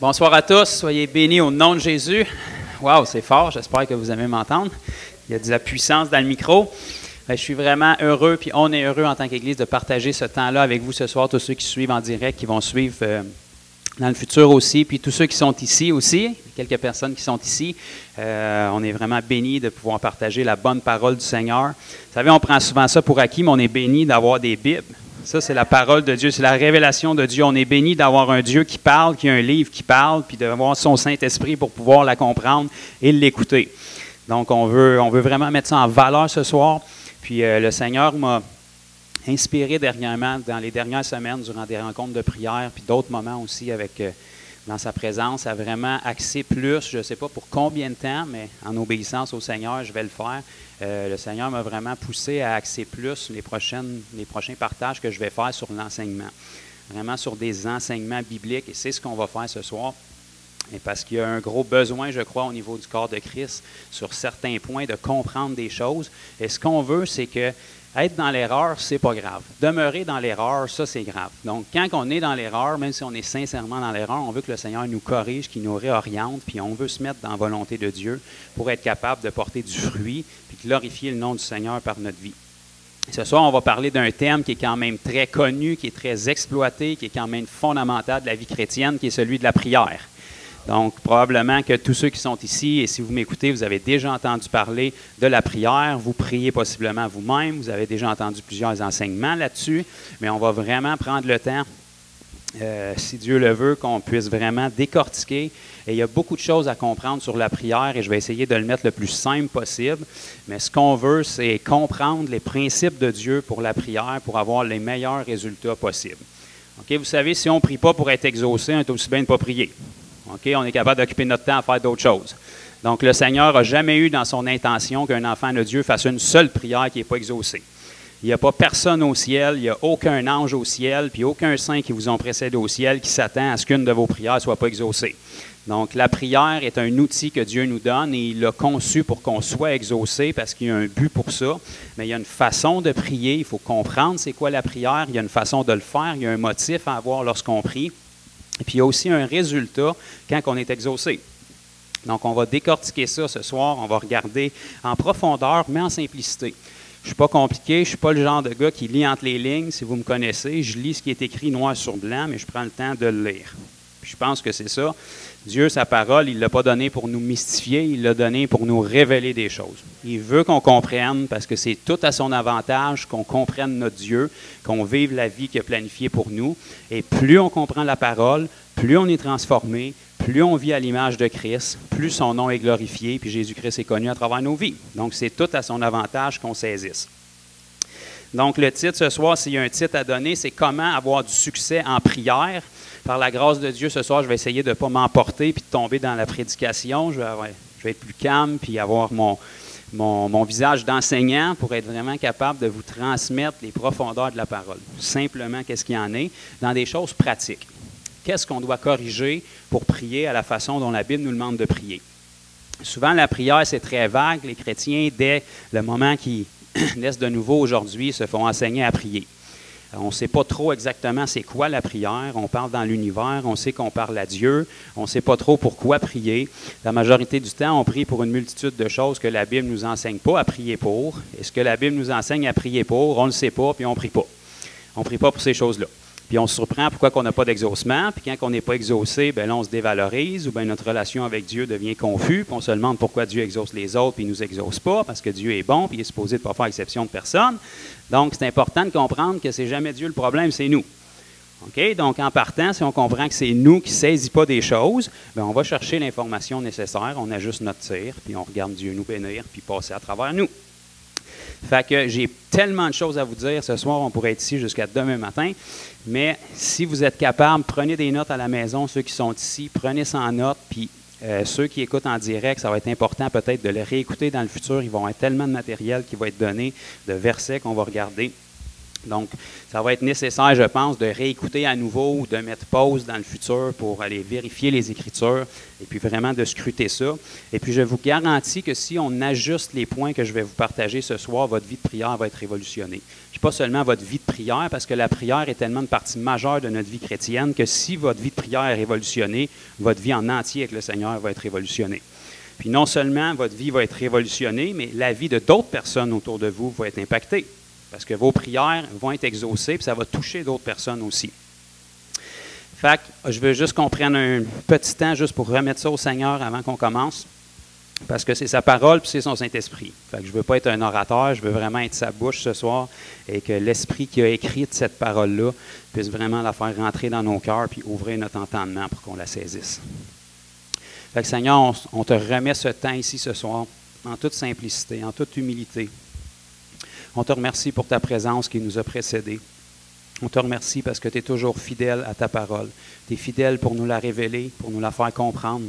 Bonsoir à tous, soyez bénis au nom de Jésus. Wow, c'est fort, j'espère que vous aimez m'entendre. Il y a de la puissance dans le micro. Je suis vraiment heureux, puis on est heureux en tant qu'Église de partager ce temps-là avec vous ce soir, tous ceux qui suivent en direct, qui vont suivre dans le futur aussi, puis tous ceux qui sont ici aussi, quelques personnes qui sont ici. On est vraiment bénis de pouvoir partager la bonne parole du Seigneur. Vous savez, on prend souvent ça pour acquis, mais on est bénis d'avoir des Bibles. Ça, c'est la parole de Dieu, c'est la révélation de Dieu. On est béni d'avoir un Dieu qui parle, qui a un livre qui parle, puis d'avoir son Saint-Esprit pour pouvoir la comprendre et l'écouter. Donc, on veut vraiment mettre ça en valeur ce soir. Puis, le Seigneur m'a inspiré dernièrement, dans les dernières semaines, durant des rencontres de prière, puis d'autres moments aussi dans sa présence, à vraiment axer plus, je ne sais pas pour combien de temps, mais en obéissance au Seigneur, je vais le faire. Le Seigneur m'a vraiment poussé à axer plus les prochains partages que je vais faire sur l'enseignement. Vraiment sur des enseignements bibliques, et c'est ce qu'on va faire ce soir. Et parce qu'il y a un gros besoin, je crois, au niveau du corps de Christ, sur certains points, de comprendre des choses. Et ce qu'on veut, c'est que être dans l'erreur, c'est pas grave. Demeurer dans l'erreur, ça, c'est grave. Donc, quand on est dans l'erreur, même si on est sincèrement dans l'erreur, on veut que le Seigneur nous corrige, qu'il nous réoriente, puis on veut se mettre dans la volonté de Dieu pour être capable de porter du fruit, puis glorifier le nom du Seigneur par notre vie. Ce soir, on va parler d'un thème qui est quand même très connu, qui est très exploité, qui est quand même fondamental de la vie chrétienne, qui est celui de la prière. Donc, probablement que tous ceux qui sont ici, et si vous m'écoutez, vous avez déjà entendu parler de la prière, vous priez possiblement vous-même, vous avez déjà entendu plusieurs enseignements là-dessus, mais on va vraiment prendre le temps, si Dieu le veut, qu'on puisse vraiment décortiquer. Et il y a beaucoup de choses à comprendre sur la prière, et je vais essayer de le mettre le plus simple possible, mais ce qu'on veut, c'est comprendre les principes de Dieu pour la prière, pour avoir les meilleurs résultats possibles. Okay? Vous savez, si on ne prie pas pour être exaucé, on est aussi bien de ne pas prier. Okay? On est capable d'occuper notre temps à faire d'autres choses. Donc, le Seigneur n'a jamais eu dans son intention qu'un enfant de Dieu fasse une seule prière qui n'est pas exaucée. Il n'y a pas personne au ciel, il n'y a aucun ange au ciel, puis aucun saint qui vous ont précédé au ciel qui s'attend à ce qu'une de vos prières ne soit pas exaucée. Donc, la prière est un outil que Dieu nous donne et il l'a conçu pour qu'on soit exaucé parce qu'il y a un but pour ça. Mais il y a une façon de prier, il faut comprendre c'est quoi la prière, il y a une façon de le faire, il y a un motif à avoir lorsqu'on prie. Et puis, il y a aussi un résultat quand on est exaucé. Donc, on va décortiquer ça ce soir. On va regarder en profondeur, mais en simplicité. Je ne suis pas compliqué. Je ne suis pas le genre de gars qui lit entre les lignes. Si vous me connaissez, je lis ce qui est écrit noir sur blanc, mais je prends le temps de le lire. Puis, je pense que c'est ça. Dieu, sa parole, il ne l'a pas donné pour nous mystifier, il l'a donné pour nous révéler des choses. Il veut qu'on comprenne, parce que c'est tout à son avantage qu'on comprenne notre Dieu, qu'on vive la vie qu'il a planifiée pour nous. Et plus on comprend la parole, plus on est transformé, plus on vit à l'image de Christ, plus son nom est glorifié, puis Jésus-Christ est connu à travers nos vies. Donc, c'est tout à son avantage qu'on saisisse. Donc, le titre ce soir, s'il y a un titre à donner, c'est « Comment avoir du succès en prière ». Par la grâce de Dieu, ce soir, je vais essayer de ne pas m'emporter puis de tomber dans la prédication. Je vais être plus calme puis avoir mon visage d'enseignant pour être vraiment capable de vous transmettre les profondeurs de la parole. Simplement, qu'est-ce qu'il y en est dans des choses pratiques. Qu'est-ce qu'on doit corriger pour prier à la façon dont la Bible nous demande de prier? Souvent, la prière, c'est très vague. Les chrétiens, dès le moment qu'ils naissent de nouveau aujourd'hui, se font enseigner à prier. On ne sait pas trop exactement c'est quoi la prière. On parle dans l'univers, on sait qu'on parle à Dieu. On ne sait pas trop pourquoi prier. La majorité du temps, on prie pour une multitude de choses que la Bible ne nous enseigne pas à prier pour. Et ce que la Bible nous enseigne à prier pour, on ne le sait pas, puis on ne prie pas. On ne prie pas pour ces choses-là. Puis on se surprend pourquoi on n'a pas d'exaucement. Puis quand on n'est pas exaucé, bien là, on se dévalorise ou bien notre relation avec Dieu devient confuse. Puis on se demande pourquoi Dieu exauce les autres puis il ne nous exauce pas parce que Dieu est bon puis il est supposé de ne pas faire exception de personne. Donc, c'est important de comprendre que c'est jamais Dieu le problème, c'est nous. OK? Donc, en partant, si on comprend que c'est nous qui ne saisissons pas des choses, bien, on va chercher l'information nécessaire, on ajuste notre tir, puis on regarde Dieu nous bénir puis passer à travers nous. Fait que j'ai tellement de choses à vous dire. Ce soir, on pourrait être ici jusqu'à demain matin. Mais si vous êtes capable, prenez des notes à la maison. Ceux qui sont ici, prenez ça en note. Puis ceux qui écoutent en direct, ça va être important peut-être de les réécouter dans le futur. Ils vont avoir tellement de matériel qui va être donné, de versets qu'on va regarder. Donc, ça va être nécessaire, je pense, de réécouter à nouveau ou de mettre pause dans le futur pour aller vérifier les Écritures et puis vraiment de scruter ça. Et puis, je vous garantis que si on ajuste les points que je vais vous partager ce soir, votre vie de prière va être révolutionnée. Puis pas seulement votre vie de prière, parce que la prière est tellement une partie majeure de notre vie chrétienne que si votre vie de prière est révolutionnée, votre vie en entier avec le Seigneur va être révolutionnée. Puis non seulement votre vie va être révolutionnée, mais la vie de d'autres personnes autour de vous va être impactée. Parce que vos prières vont être exaucées, puis ça va toucher d'autres personnes aussi. Fait que je veux juste qu'on prenne un petit temps juste pour remettre ça au Seigneur avant qu'on commence. Parce que c'est sa parole, puis c'est son Saint-Esprit. Fait que je ne veux pas être un orateur, je veux vraiment être sa bouche ce soir et que l'Esprit qui a écrit cette parole-là puisse vraiment la faire rentrer dans nos cœurs puis ouvrir notre entendement pour qu'on la saisisse. Fait que Seigneur, on te remet ce temps ici ce soir en toute simplicité, en toute humilité. On te remercie pour ta présence qui nous a précédés. On te remercie parce que tu es toujours fidèle à ta parole. Tu es fidèle pour nous la révéler, pour nous la faire comprendre.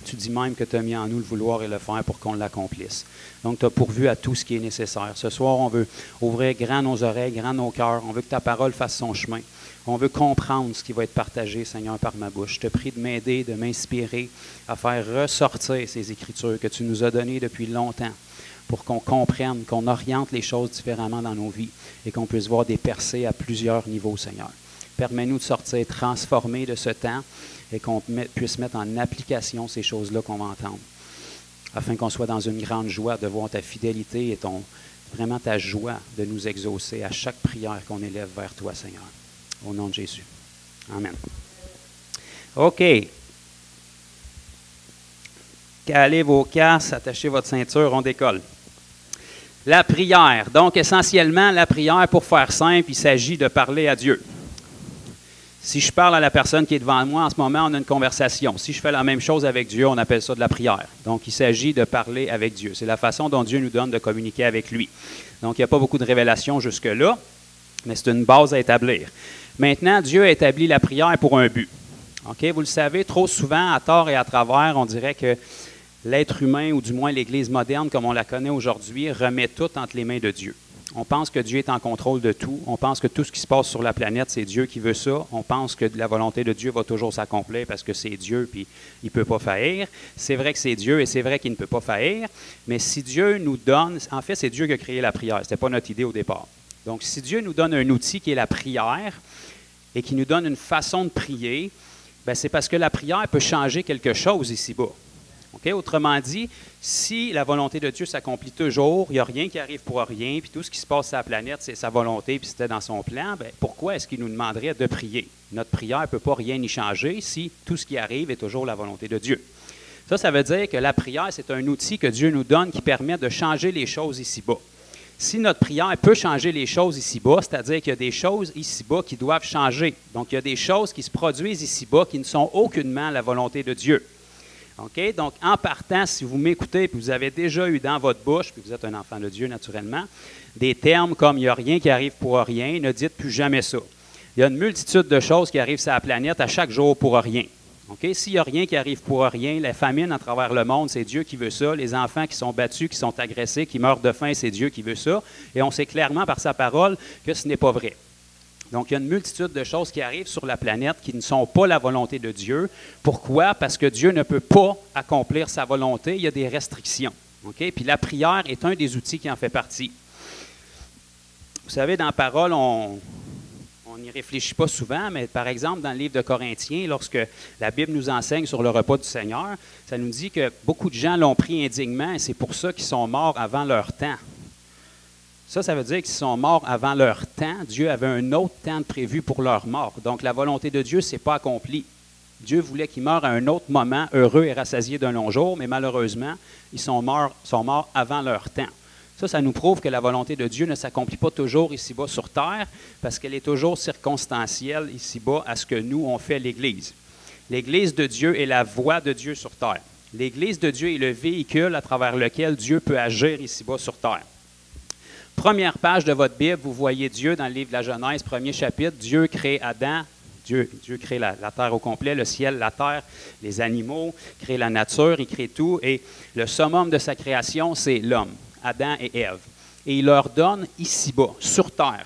Tu dis même que tu as mis en nous le vouloir et le faire pour qu'on l'accomplisse. Donc, tu as pourvu à tout ce qui est nécessaire. Ce soir, on veut ouvrir grand nos oreilles, grand nos cœurs. On veut que ta parole fasse son chemin. On veut comprendre ce qui va être partagé, Seigneur, par ma bouche. Je te prie de m'aider, de m'inspirer à faire ressortir ces Écritures que tu nous as données depuis longtemps, pour qu'on comprenne, qu'on oriente les choses différemment dans nos vies et qu'on puisse voir des percées à plusieurs niveaux, Seigneur. Permets-nous de sortir transformés de ce temps et qu'on puisse mettre en application ces choses-là qu'on va entendre, afin qu'on soit dans une grande joie de voir ta fidélité et vraiment ta joie de nous exaucer à chaque prière qu'on élève vers toi, Seigneur. Au nom de Jésus. Amen. OK. Calez vos casques, attachez votre ceinture, on décolle. La prière. Donc, essentiellement, la prière, pour faire simple, il s'agit de parler à Dieu. Si je parle à la personne qui est devant moi en ce moment, on a une conversation. Si je fais la même chose avec Dieu, on appelle ça de la prière. Donc, il s'agit de parler avec Dieu. C'est la façon dont Dieu nous donne de communiquer avec lui. Donc, il n'y a pas beaucoup de révélations jusque-là, mais c'est une base à établir. Maintenant, Dieu a établi la prière pour un but. OK? Vous le savez, trop souvent, à tort et à travers, on dirait que l'être humain, ou du moins l'Église moderne, comme on la connaît aujourd'hui, remet tout entre les mains de Dieu. On pense que Dieu est en contrôle de tout. On pense que tout ce qui se passe sur la planète, c'est Dieu qui veut ça. On pense que la volonté de Dieu va toujours s'accomplir parce que c'est Dieu puis il ne peut pas faillir. C'est vrai que c'est Dieu et c'est vrai qu'il ne peut pas faillir. Mais si Dieu nous donne... En fait, c'est Dieu qui a créé la prière. Ce n'était pas notre idée au départ. Donc, si Dieu nous donne un outil qui est la prière et qui nous donne une façon de prier, bien, c'est parce que la prière peut changer quelque chose ici-bas. Okay? Autrement dit, si la volonté de Dieu s'accomplit toujours, il n'y a rien qui arrive pour rien, puis tout ce qui se passe sur la planète, c'est sa volonté, puis c'était dans son plan, bien, pourquoi est-ce qu'il nous demanderait de prier? Notre prière ne peut pas rien y changer si tout ce qui arrive est toujours la volonté de Dieu. Ça veut dire que la prière, c'est un outil que Dieu nous donne qui permet de changer les choses ici-bas. Si notre prière peut changer les choses ici-bas, c'est-à-dire qu'il y a des choses ici-bas qui doivent changer. Donc, il y a des choses qui se produisent ici-bas qui ne sont aucunement la volonté de Dieu. OK? Donc, en partant, si vous m'écoutez et vous avez déjà eu dans votre bouche, puis vous êtes un enfant de Dieu naturellement, des termes comme « il n'y a rien qui arrive pour rien », ne dites plus jamais ça. Il y a une multitude de choses qui arrivent sur la planète à chaque jour pour rien. Okay? S'il n'y a rien qui arrive pour rien, la famine à travers le monde, c'est Dieu qui veut ça. Les enfants qui sont battus, qui sont agressés, qui meurent de faim, c'est Dieu qui veut ça. Et on sait clairement par sa parole que ce n'est pas vrai. Donc, il y a une multitude de choses qui arrivent sur la planète qui ne sont pas la volonté de Dieu. Pourquoi? Parce que Dieu ne peut pas accomplir sa volonté. Il y a des restrictions. Okay? Puis la prière est un des outils qui en fait partie. Vous savez, dans la parole, on n'y réfléchit pas souvent, mais par exemple, dans le livre de Corinthiens, lorsque la Bible nous enseigne sur le repas du Seigneur, ça nous dit que beaucoup de gens l'ont pris indignement et c'est pour ça qu'ils sont morts avant leur temps. Ça veut dire qu'ils sont morts avant leur temps. Dieu avait un autre temps prévu pour leur mort. Donc, la volonté de Dieu ne s'est pas accomplie. Dieu voulait qu'ils meurent à un autre moment, heureux et rassasiés d'un long jour, mais malheureusement, ils sont morts avant leur temps. Ça nous prouve que la volonté de Dieu ne s'accomplit pas toujours ici-bas sur terre, parce qu'elle est toujours circonstancielle ici-bas à ce que nous, on fait l'Église. L'Église de Dieu est la voix de Dieu sur terre. L'Église de Dieu est le véhicule à travers lequel Dieu peut agir ici-bas sur terre. Première page de votre Bible, vous voyez Dieu dans le livre de la Genèse, premier chapitre. Dieu crée Adam, Dieu crée la terre au complet, le ciel, la terre, les animaux, crée la nature, il crée tout. Et le summum de sa création, c'est l'homme, Adam et Ève. Et il leur donne ici-bas, sur terre,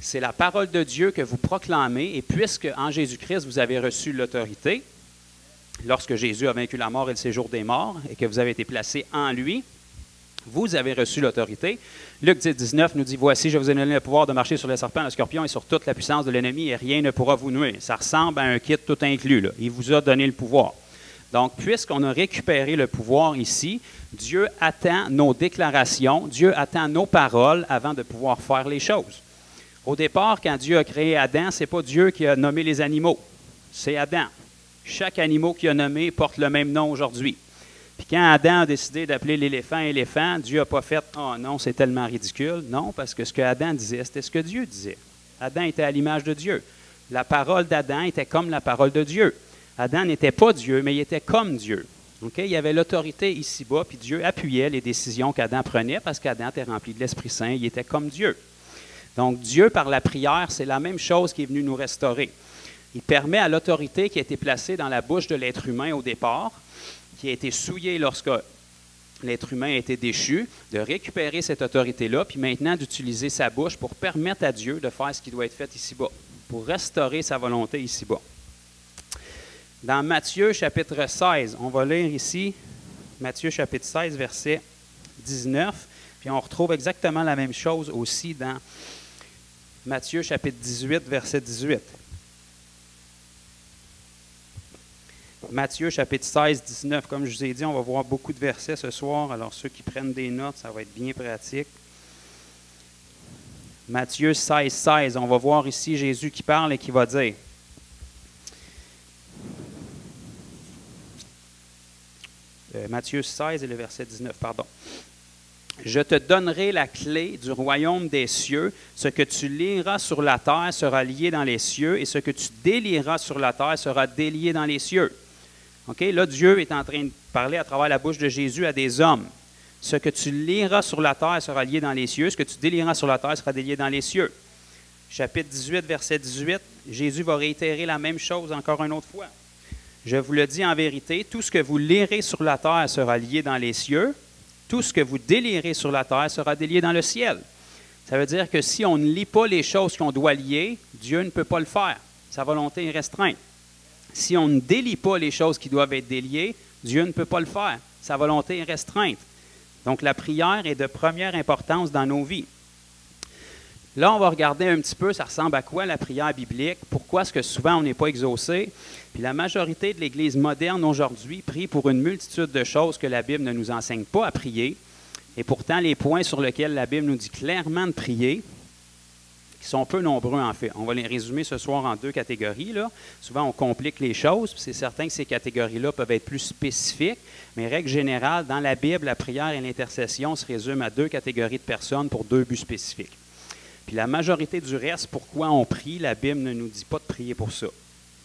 C'est la parole de Dieu que vous proclamez, et puisque en Jésus-Christ, vous avez reçu l'autorité, lorsque Jésus a vaincu la mort et le séjour des morts, et que vous avez été placé en lui, vous avez reçu l'autorité. Luc 10, 19 nous dit, « Voici, je vous ai donné le pouvoir de marcher sur les serpents, le scorpion et sur toute la puissance de l'ennemi, et rien ne pourra vous nuire. » Ça ressemble à un kit tout inclus, là. Il vous a donné le pouvoir. Donc, puisqu'on a récupéré le pouvoir ici, Dieu attend nos déclarations, Dieu attend nos paroles avant de pouvoir faire les choses. Au départ, quand Dieu a créé Adam, ce n'est pas Dieu qui a nommé les animaux, c'est Adam. Chaque animal qu'il a nommé porte le même nom aujourd'hui. Puis quand Adam a décidé d'appeler l'éléphant éléphant, Dieu n'a pas fait « Oh non, c'est tellement ridicule ». Non, parce que ce que Adam disait, c'était ce que Dieu disait. Adam était à l'image de Dieu. La parole d'Adam était comme la parole de Dieu. Adam n'était pas Dieu, mais il était comme Dieu. Okay? Il y avait l'autorité ici-bas, puis Dieu appuyait les décisions qu'Adam prenait parce qu'Adam était rempli de l'Esprit Saint, il était comme Dieu. Donc Dieu, par la prière, c'est la même chose qui est venu nous restaurer. Il permet à l'autorité qui a été placée dans la bouche de l'être humain au départ, qui a été souillée lorsque l'être humain a été déchu, de récupérer cette autorité-là, puis maintenant d'utiliser sa bouche pour permettre à Dieu de faire ce qui doit être fait ici-bas, pour restaurer sa volonté ici-bas. Dans Matthieu chapitre 16, on va lire ici, Matthieu chapitre 16, verset 19, puis on retrouve exactement la même chose aussi dans Matthieu chapitre 18, verset 18. Matthieu chapitre 16, 19, comme je vous ai dit, on va voir beaucoup de versets ce soir, alors ceux qui prennent des notes, ça va être bien pratique. Matthieu 16, 16, on va voir ici Jésus qui parle et qui va dire, Matthieu 16 et le verset 19, pardon. « Je te donnerai la clé du royaume des cieux. Ce que tu lieras sur la terre sera lié dans les cieux, et ce que tu délieras sur la terre sera délié dans les cieux. » Okay? Là, Dieu est en train de parler à travers la bouche de Jésus à des hommes. « Ce que tu lieras sur la terre sera lié dans les cieux, ce que tu délieras sur la terre sera délié dans les cieux. » Chapitre 18, verset 18, Jésus va réitérer la même chose encore une autre fois. Je vous le dis en vérité, tout ce que vous lierez sur la terre sera lié dans les cieux, tout ce que vous délierez sur la terre sera délié dans le ciel. Ça veut dire que si on ne lit pas les choses qu'on doit lier, Dieu ne peut pas le faire. Sa volonté est restreinte. Si on ne délie pas les choses qui doivent être déliées, Dieu ne peut pas le faire. Sa volonté est restreinte. Donc la prière est de première importance dans nos vies. Là, on va regarder un petit peu, ça ressemble à quoi la prière biblique, pourquoi est-ce que souvent on n'est pas exaucé. Puis la majorité de l'Église moderne aujourd'hui prie pour une multitude de choses que la Bible ne nous enseigne pas à prier. Et pourtant, les points sur lesquels la Bible nous dit clairement de prier, qui sont peu nombreux en fait. On va les résumer ce soir en deux catégories, là. Souvent, on complique les choses, puis c'est certain que ces catégories-là peuvent être plus spécifiques, mais règle générale, dans la Bible, la prière et l'intercession se résument à deux catégories de personnes pour deux buts spécifiques. Puis la majorité du reste, pourquoi on prie, la Bible ne nous dit pas de prier pour ça.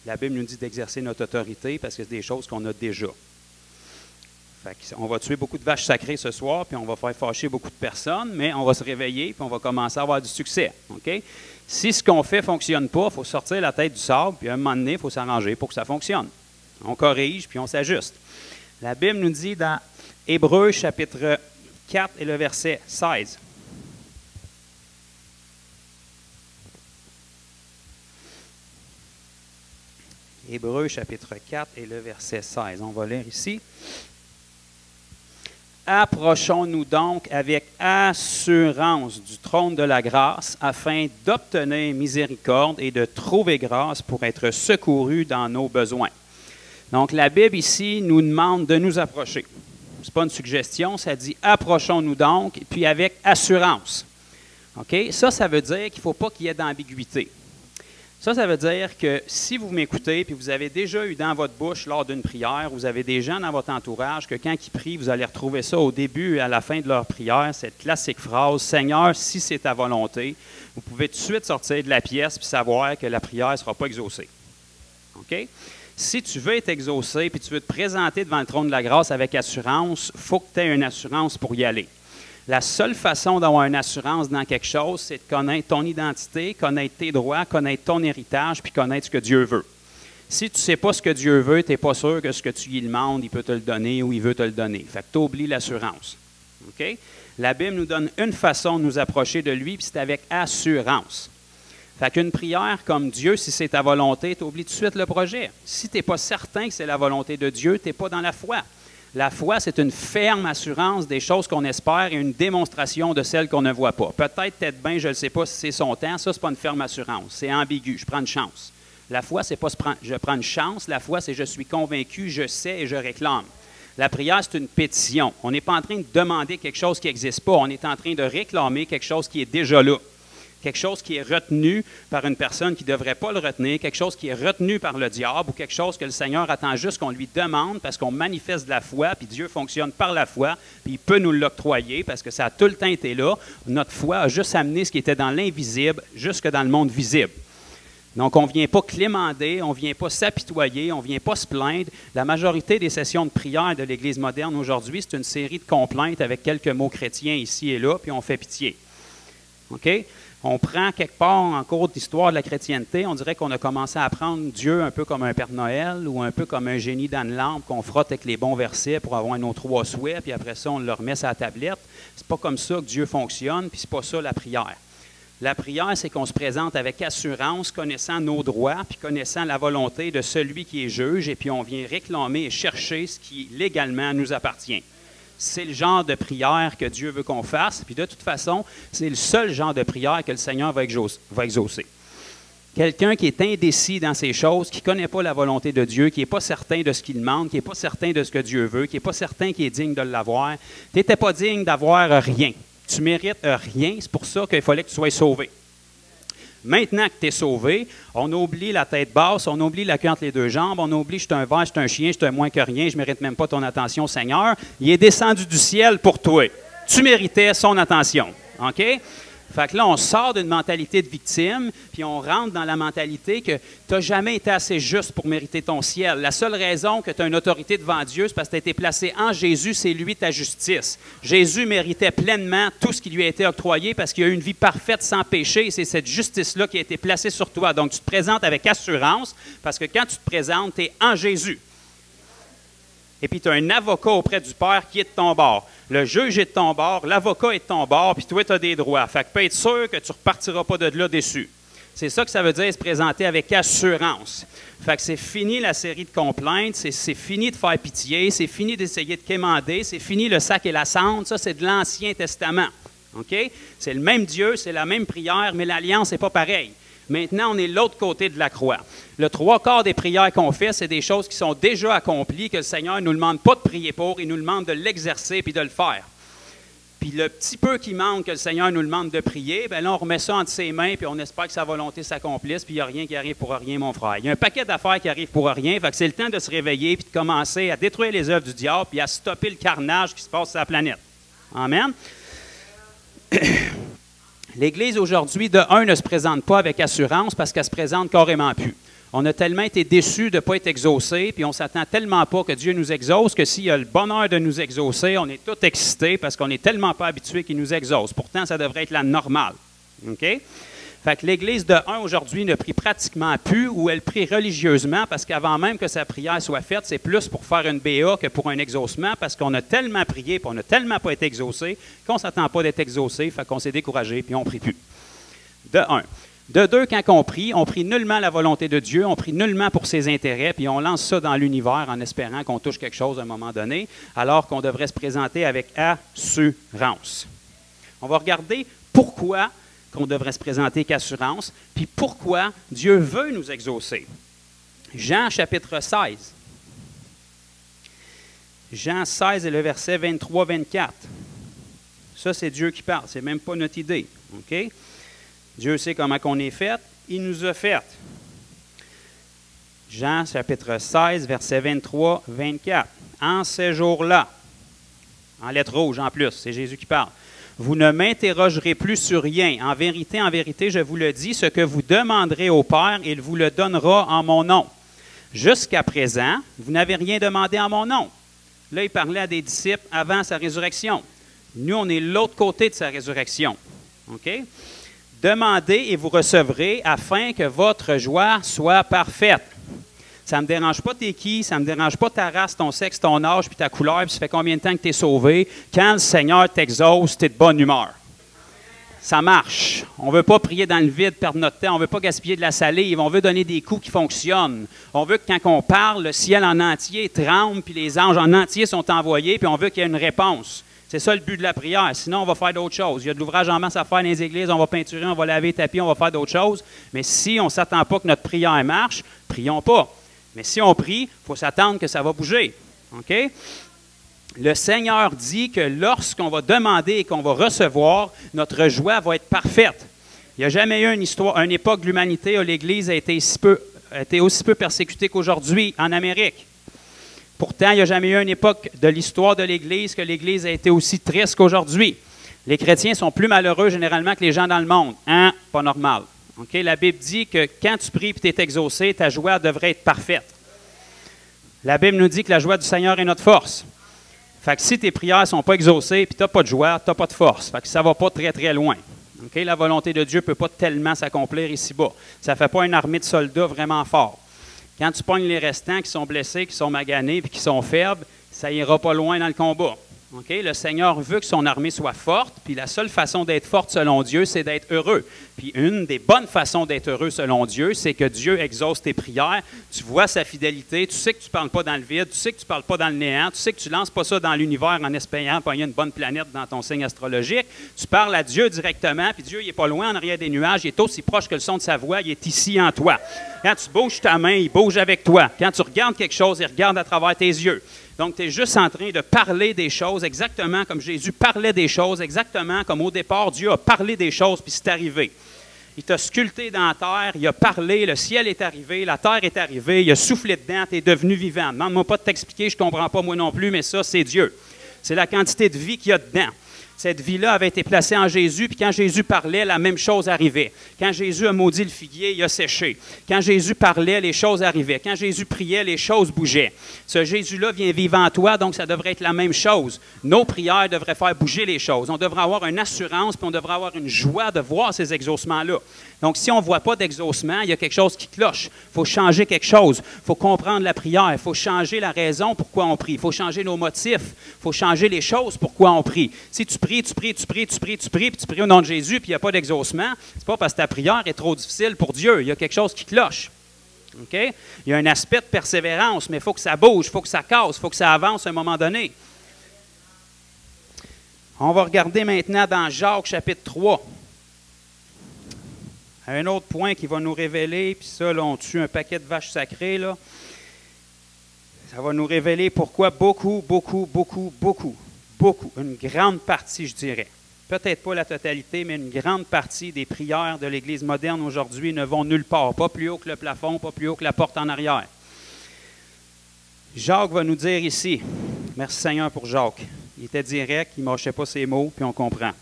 La Bible nous dit d'exercer notre autorité parce que c'est des choses qu'on a déjà. Fait on va tuer beaucoup de vaches sacrées ce soir, puis on va faire fâcher beaucoup de personnes, mais on va se réveiller, puis on va commencer à avoir du succès. Okay? Si ce qu'on fait ne fonctionne pas, il faut sortir la tête du sable, puis à un moment donné, il faut s'arranger pour que ça fonctionne. On corrige, puis on s'ajuste. La Bible nous dit dans Hébreux chapitre 4 et le verset 16. Hébreux chapitre 4 et le verset 16. On va lire ici. « Approchons-nous donc avec assurance du trône de la grâce afin d'obtenir miséricorde et de trouver grâce pour être secourus dans nos besoins. » Donc la Bible ici nous demande de nous approcher. Ce n'est pas une suggestion, ça dit « Approchons-nous donc » puis avec assurance. Okay? Ça veut dire qu'il ne faut pas qu'il y ait d'ambiguïté. Ça veut dire que si vous m'écoutez, puis vous avez déjà eu dans votre bouche lors d'une prière, vous avez des gens dans votre entourage que quand ils prient, vous allez retrouver ça au début et à la fin de leur prière, cette classique phrase « Seigneur, si c'est ta volonté », vous pouvez tout de suite sortir de la pièce et savoir que la prière ne sera pas exaucée. OK? Si tu veux être exaucé puis tu veux te présenter devant le trône de la grâce avec assurance, il faut que tu aies une assurance pour y aller. La seule façon d'avoir une assurance dans quelque chose, c'est de connaître ton identité, connaître tes droits, connaître ton héritage, puis connaître ce que Dieu veut. Si tu ne sais pas ce que Dieu veut, tu n'es pas sûr que ce que tu lui demandes, il peut te le donner ou il veut te le donner. Fait que tu oublies l'assurance. Okay? La Bible nous donne une façon de nous approcher de lui, puis c'est avec assurance. Fait qu'une prière comme Dieu, si c'est ta volonté, tu oublies tout de suite le projet. Si tu n'es pas certain que c'est la volonté de Dieu, tu n'es pas dans la foi. La foi, c'est une ferme assurance des choses qu'on espère et une démonstration de celles qu'on ne voit pas. Peut-être bien, je ne sais pas si c'est son temps, ça, ce n'est pas une ferme assurance. C'est ambigu, je prends une chance. La foi, c'est pas je prends une chance. La foi, c'est je suis convaincu, je sais et je réclame. La prière, c'est une pétition. On n'est pas en train de demander quelque chose qui n'existe pas. On est en train de réclamer quelque chose qui est déjà là. Quelque chose qui est retenu par une personne qui ne devrait pas le retenir, quelque chose qui est retenu par le diable ou quelque chose que le Seigneur attend juste qu'on lui demande parce qu'on manifeste de la foi, puis Dieu fonctionne par la foi, puis il peut nous l'octroyer parce que ça a tout le temps été là. Notre foi a juste amené ce qui était dans l'invisible jusque dans le monde visible. Donc, on ne vient pas clémenter, on ne vient pas s'apitoyer, on ne vient pas se plaindre. La majorité des sessions de prière de l'Église moderne aujourd'hui, c'est une série de complaintes avec quelques mots chrétiens ici et là, puis on fait pitié. OK? On prend quelque part en cours d'histoire de la chrétienté, on dirait qu'on a commencé à prendre Dieu un peu comme un Père Noël ou un peu comme un génie dans une lampe qu'on frotte avec les bons versets pour avoir nos 3 souhaits, puis après ça, on le remet sur la tablette. C'est pas comme ça que Dieu fonctionne, puis c'est pas ça la prière. La prière, c'est qu'on se présente avec assurance, connaissant nos droits, puis connaissant la volonté de celui qui est juge, et puis on vient réclamer et chercher ce qui légalement nous appartient. C'est le genre de prière que Dieu veut qu'on fasse, puis de toute façon, c'est le seul genre de prière que le Seigneur va exaucer. Quelqu'un qui est indécis dans ces choses, qui ne connaît pas la volonté de Dieu, qui n'est pas certain de ce qu'il demande, qui n'est pas certain de ce que Dieu veut, qui n'est pas certain qu'il est digne de l'avoir, tu n'étais pas digne d'avoir rien. Tu mérites rien, c'est pour ça qu'il fallait que tu sois sauvé. Maintenant que tu es sauvé, on oublie la tête basse, on oublie la queue entre les 2 jambes, on oublie je suis un ver, je suis un chien, je suis un moins que rien, je ne mérite même pas ton attention, Seigneur. Il est descendu du ciel pour toi. Tu méritais son attention. OK? Fait que là, on sort d'une mentalité de victime, puis on rentre dans la mentalité que tu n'as jamais été assez juste pour mériter ton ciel. La seule raison que tu as une autorité devant Dieu, c'est parce que tu as été placé en Jésus, c'est lui ta justice. Jésus méritait pleinement tout ce qui lui a été octroyé parce qu'il a eu une vie parfaite sans péché, et c'est cette justice-là qui a été placée sur toi. Donc, tu te présentes avec assurance, parce que quand tu te présentes, tu es en Jésus. Et puis, tu as un avocat auprès du Père qui est de ton bord. Le juge est de ton bord, l'avocat est de ton bord, puis toi, tu as des droits. Fait que tu peux être sûr que tu ne repartiras pas de là déçu. C'est ça que ça veut dire se présenter avec assurance. Fait que c'est fini la série de complaintes, c'est fini de faire pitié, c'est fini d'essayer de quémander, c'est fini le sac et la cendre. Ça, c'est de l'Ancien Testament. OK? C'est le même Dieu, c'est la même prière, mais l'alliance n'est pas pareille. Maintenant, on est de l'autre côté de la croix. Le 3/4 des prières qu'on fait, c'est des choses qui sont déjà accomplies, que le Seigneur ne nous demande pas de prier pour, il nous demande de l'exercer puis de le faire. Puis le petit peu qui manque que le Seigneur nous demande de prier, bien là, on remet ça entre ses mains puis on espère que sa volonté s'accomplisse, puis il n'y a rien qui arrive pour rien, mon frère. Il y a un paquet d'affaires qui arrivent pour rien, fait que c'est le temps de se réveiller puis de commencer à détruire les œuvres du diable puis à stopper le carnage qui se passe sur la planète. Amen. L'Église aujourd'hui, de un, ne se présente pas avec assurance parce qu'elle se présente carrément plus. On a tellement été déçus de ne pas être exaucés, puis on ne s'attend tellement pas que Dieu nous exauce que s'il a le bonheur de nous exaucer, on est tous excités parce qu'on n'est tellement pas habitués qu'il nous exauce. Pourtant, ça devrait être la normale. OK? Fait que l'Église de un aujourd'hui ne prie pratiquement plus ou elle prie religieusement parce qu'avant même que sa prière soit faite, c'est plus pour faire une BA que pour un exaucement parce qu'on a tellement prié et on n'a tellement pas été exaucé qu'on ne s'attend pas d'être exaucé, fait qu'on s'est découragé puis on ne prie plus. De un. De deux, quand on prie nullement la volonté de Dieu, on prie nullement pour ses intérêts, puis on lance ça dans l'univers en espérant qu'on touche quelque chose à un moment donné, alors qu'on devrait se présenter avec assurance. On va regarder pourquoi qu'on devrait se présenter qu'assurance, puis pourquoi Dieu veut nous exaucer. Jean chapitre 16. Jean 16 et le verset 23-24. Ça, c'est Dieu qui parle, c'est même pas notre idée. OK? Dieu sait comment on est fait, il nous a fait. Jean chapitre 16, verset 23-24. En ces jours-là, en lettres rouges en plus, c'est Jésus qui parle. Vous ne m'interrogerez plus sur rien. En vérité, je vous le dis, ce que vous demanderez au Père, il vous le donnera en mon nom. Jusqu'à présent, vous n'avez rien demandé en mon nom. Là, il parlait à des disciples avant sa résurrection. Nous, on est de l'autre côté de sa résurrection. OK? Demandez et vous recevrez afin que votre joie soit parfaite. Ça ne me dérange pas t'es qui, ça ne me dérange pas ta race, ton sexe, ton âge, puis ta couleur, puis ça fait combien de temps que tu es sauvé. Quand le Seigneur t'exauce, tu es de bonne humeur. ça marche. On ne veut pas prier dans le vide, perdre notre temps. On ne veut pas gaspiller de la salive. On veut donner des coups qui fonctionnent. On veut que quand on parle, le ciel en entier tremble, puis les anges en entier sont envoyés, puis on veut qu'il y ait une réponse. C'est ça le but de la prière. Sinon, on va faire d'autres choses. Il y a de l'ouvrage en masse à faire dans les églises. On va peinturer, on va laver les tapis, on va faire d'autres choses. Mais si on ne s'attend pas que notre prière marche, prions pas. Mais si on prie, il faut s'attendre que ça va bouger. OK? Le Seigneur dit que lorsqu'on va demander et qu'on va recevoir, notre joie va être parfaite. Il n'y a jamais eu une époque de l'humanité où l'Église a été aussi peu persécutée qu'aujourd'hui en Amérique. Pourtant, il n'y a jamais eu une époque de l'histoire de l'Église que l'Église a été aussi triste qu'aujourd'hui. Les chrétiens sont plus malheureux généralement que les gens dans le monde. Hein? Pas normal. Okay? La Bible dit que quand tu pries et tu es exaucé, ta joie devrait être parfaite. La Bible nous dit que la joie du Seigneur est notre force. Fait que si tes prières ne sont pas exaucées et tu n'as pas de joie, tu n'as pas de force. Fait que ça ne va pas très, très loin. Okay? La volonté de Dieu ne peut pas tellement s'accomplir ici-bas. Ça ne fait pas une armée de soldats vraiment forts. Quand tu pognes les restants qui sont blessés, qui sont maganés et qui sont faibles, ça n'ira pas loin dans le combat. Okay? Le Seigneur veut que son armée soit forte, puis la seule façon d'être forte selon Dieu, c'est d'être heureux. Puis une des bonnes façons d'être heureux selon Dieu, c'est que Dieu exauce tes prières, tu vois sa fidélité, tu sais que tu ne parles pas dans le vide, tu sais que tu ne parles pas dans le néant, tu sais que tu ne lances pas ça dans l'univers en espérant pogner une bonne planète dans ton signe astrologique. Tu parles à Dieu directement, puis Dieu, il n'est pas loin en arrière des nuages, il est aussi proche que le son de sa voix, il est ici en toi. Quand tu bouges ta main, il bouge avec toi. Quand tu regardes quelque chose, il regarde à travers tes yeux. Donc, tu es juste en train de parler des choses exactement comme Jésus parlait des choses, exactement comme au départ, Dieu a parlé des choses, puis c'est arrivé. Il t'a sculpté dans la terre, il a parlé, le ciel est arrivé, la terre est arrivée, il a soufflé dedans, tu es devenu vivant. Demande-moi pas de t'expliquer, je ne comprends pas moi non plus, mais ça, c'est Dieu. C'est la quantité de vie qu'il y a dedans. Cette vie-là avait été placée en Jésus, puis quand Jésus parlait, la même chose arrivait. Quand Jésus a maudit le figuier, il a séché. Quand Jésus parlait, les choses arrivaient. Quand Jésus priait, les choses bougeaient. Ce Jésus-là vient vivre en toi, donc ça devrait être la même chose. Nos prières devraient faire bouger les choses. On devrait avoir une assurance, puis on devrait avoir une joie de voir ces exaucements-là. Donc, si on ne voit pas d'exaucement, il y a quelque chose qui cloche. Il faut changer quelque chose. Il faut comprendre la prière. Il faut changer la raison pourquoi on prie. Il faut changer nos motifs. Il faut changer les choses pourquoi on prie. Si tu pries, puis tu pries au nom de Jésus, puis il n'y a pas d'exaucement, c'est pas parce que ta prière est trop difficile pour Dieu. Il y a quelque chose qui cloche. Okay? Il y a un aspect de persévérance, mais il faut que ça bouge, il faut que ça casse, il faut que ça avance à un moment donné. On va regarder maintenant dans Jacques chapitre 3. Un autre point qui va nous révéler, puis ça, là, on tue un paquet de vaches sacrées, là. Ça va nous révéler pourquoi beaucoup, une grande partie, je dirais, peut-être pas la totalité, mais une grande partie des prières de l'Église moderne aujourd'hui ne vont nulle part. Pas plus haut que le plafond, pas plus haut que la porte en arrière. Jacques va nous dire ici, merci Seigneur pour Jacques. Il était direct, il ne mâchait pas ses mots, puis on comprend.